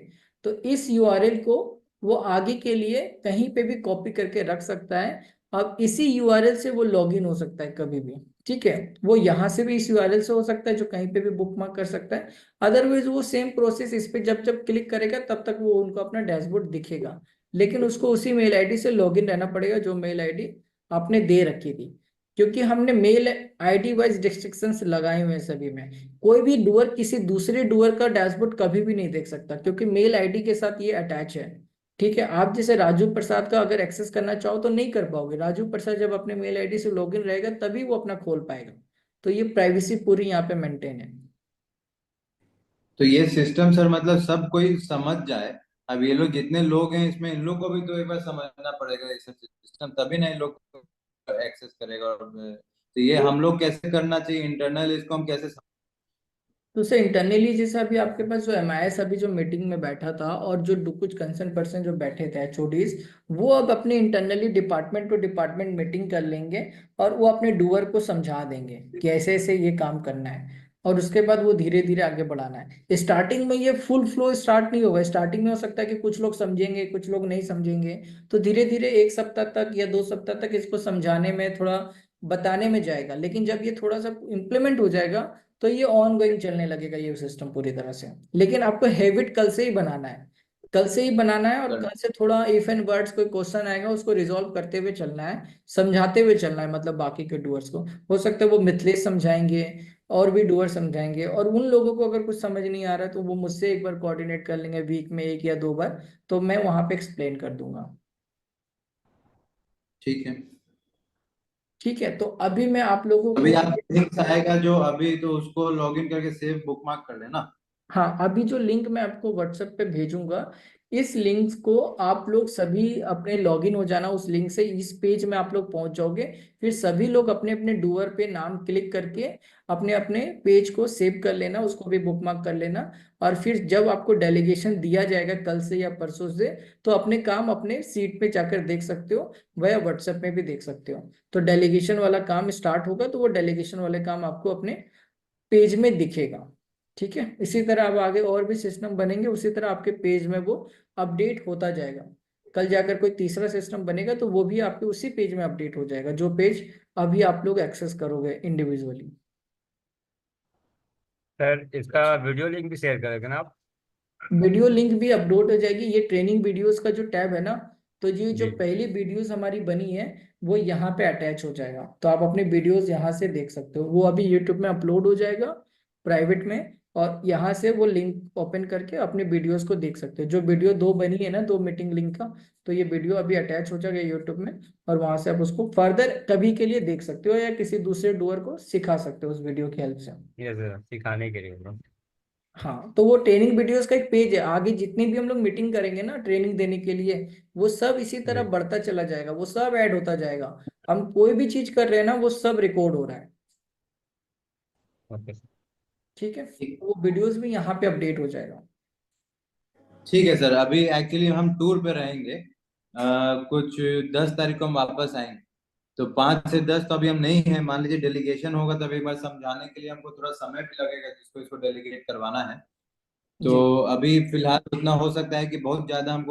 तो इस यूआरएल को वो आगे के लिए कहीं पे भी कॉपी करके रख सकता है। अब इसी यूआरएल से वो लॉगिन हो सकता है कभी भी, ठीक है। वो यहाँ से भी इस यूआरएल से हो सकता है, जो कहीं पे भी बुकमार्क कर सकता है। अदरवाइज वो सेम प्रोसेस इस पे जब जब क्लिक करेगा तब तक वो उनको अपना डैशबोर्ड दिखेगा, लेकिन उसको उसी मेल आईडी से लॉगिन रहना पड़ेगा जो मेल आईडी आपने दे रखी थी। क्योंकि हमने मेल आईडी वाइज रिस्ट्रिक्शंस लगाए हुए हैं सभी में। कोई भी डुअर किसी दूसरे डुअर का डैशबोर्ड कभी भी नहीं देख सकता, क्योंकि मेल आईडी के साथ ये अटैच है। ठीक है, आप जैसे राजू प्रसाद का अगर एक्सेस करना चाहो तो नहीं कर पाओगे। राजू प्रसाद जब अपने मेल आईडी से लॉगिन रहेगा तभी वो अपना खोल पाएगा। तो ये प्राइवेसी पूरी यहाँ पे मेंटेन है। तो ये सिस्टम सर मतलब सब कोई समझ जाए। अब ये लोग जितने लोग हैं इसमें, इन लोग को भी तो एक बार समझना पड़ेगा ये सब सिस्टम, तभी ना इन लोग एक्सेस करेगा। और तो ये हम लोग कैसे करना चाहिए इंटरनल, इसको हम कैसे तो उसे इंटरनली, जैसे अभी आपके पास जो एमआईएस अभी जो मीटिंग में बैठा था और जो कुछ कंसर्न पर्सन जो बैठे थे एचओडीज, वो अब अपने internally department to department meeting कर लेंगे और वो अपने डूअर को समझा देंगे कि ऐसे ऐसे ये काम करना है, और उसके बाद वो धीरे धीरे आगे बढ़ाना है। स्टार्टिंग में ये फुल फ्लो स्टार्ट नहीं होगा, स्टार्टिंग में हो सकता है कि कुछ लोग समझेंगे कुछ लोग नहीं समझेंगे, तो धीरे धीरे 1 सप्ताह तक या 2 सप्ताह तक इसको समझाने में थोड़ा बताने में जाएगा, लेकिन जब ये थोड़ा सा इम्प्लीमेंट हो जाएगा तो ये ऑन गोइंग चलने लगेगा ये सिस्टम पूरी तरह से। लेकिन आपको हैबिट कल से ही बनाना है, कल से ही बनाना है, और कल से थोड़ा इफ एंड वर्ड्स कोई क्वेश्चन आएगा उसको रिजॉल्व करते हुए चलना है, समझाते हुए चलना है, मतलब बाकी के डूअर्स को। हो सकता है वो मिथिलेश समझाएंगे और भी डूअर समझाएंगे, और उन लोगों को अगर कुछ समझ नहीं आ रहा है तो वो मुझसे एक बार कोऑर्डिनेट कर लेंगे वीक में 1 या 2 बार, तो मैं वहां पे एक्सप्लेन कर दूंगा। ठीक है। ठीक है, तो अभी मैं आप लोगों अभी को, आप लिंक्स आएगा जो अभी, तो उसको लॉगिन करके सेव बुकमार्क कर लेना। हाँ अभी जो लिंक मैं आपको व्हाट्सएप पे भेजूंगा, इस लिंक को आप लोग सभी अपने लॉगिन हो जाना उस लिंक से, इस पेज में आप लोग पहुंच जाओगे। फिर सभी लोग अपने अपने डूअर पे नाम क्लिक करके अपने अपने पेज को सेव कर लेना, उसको भी बुकमार्क कर लेना। और फिर जब आपको डेलीगेशन दिया जाएगा कल से या परसों से, तो अपने काम अपने सीट पे जाकर देख सकते हो, वया व्हाट्सएप में भी देख सकते हो। तो डेलीगेशन वाला काम स्टार्ट होगा तो वो डेलीगेशन वाले काम आपको अपने पेज में दिखेगा। ठीक है, इसी तरह अब आगे और भी सिस्टम बनेंगे, उसी तरह आपके पेज में वो अपडेट होता जाएगा। कल जाकर कोई तीसरा सिस्टम बनेगा तो वो भी आपके उसी पेज में अपडेट हो जाएगा, जो पेज अभी आप लोग एक्सेस करोगे इंडिविजुअली। सर इसका वीडियो लिंक भी शेयर करेंगे ना आप? वीडियो लिंक भी अपलोड हो जाएगी। ये ट्रेनिंग वीडियोस का जो टैब है ना, तो ये जो जी। पहली वीडियोस हमारी बनी है वो यहाँ पे अटैच हो जाएगा, तो आप अपनी वीडियोस यहाँ से देख सकते हो। वो अभी यूट्यूब में अपलोड हो जाएगा प्राइवेट में, और यहाँ से वो लिंक ओपन करके अपनी वीडियोस को देख सकते हो। जो वीडियो 2 बनी है ना, 2 मीटिंग लिंक का, तो ये वीडियो अभी अटैच हो जाएगा यूट्यूब में, और वहां से आप उसको फर्दर कभी के लिए देख सकते हो, या किसी दूसरे डूअर को सिखा सकते हो उस वीडियो की हेल्प से। ये सर सिखाने के लिए bro। हाँ, तो वो ट्रेनिंग वीडियोस का एक पेज है, आगे जितनी भी हम लोग मीटिंग करेंगे ना ट्रेनिंग देने के लिए, वो सब इसी तरह जी। बढ़ता चला जाएगा, वो सब ऐड होता जाएगा। हम कोई भी चीज कर रहे हैं ना, वो सब रिकॉर्ड हो रहा है। Okay sir. ठीक है, वो वीडियोस भी यहाँ पे अपडेट हो जाएगा। ठीक है सर, अभी एक्चुअली हम टूर पे रहेंगे, कुछ 10 तारीख को हम वापस आएंगे, तो 5 से 10 तो अभी हम नहीं है। मान लीजिए डेलीगेशन होगा तब एक बार समझाने के लिए हमको थोड़ा समय भी लगेगा, जिसको इसको डेलीगेट करवाना है। तो जी। अभी फिलहाल उतना हो सकता है कि बहुत ज्यादा हमको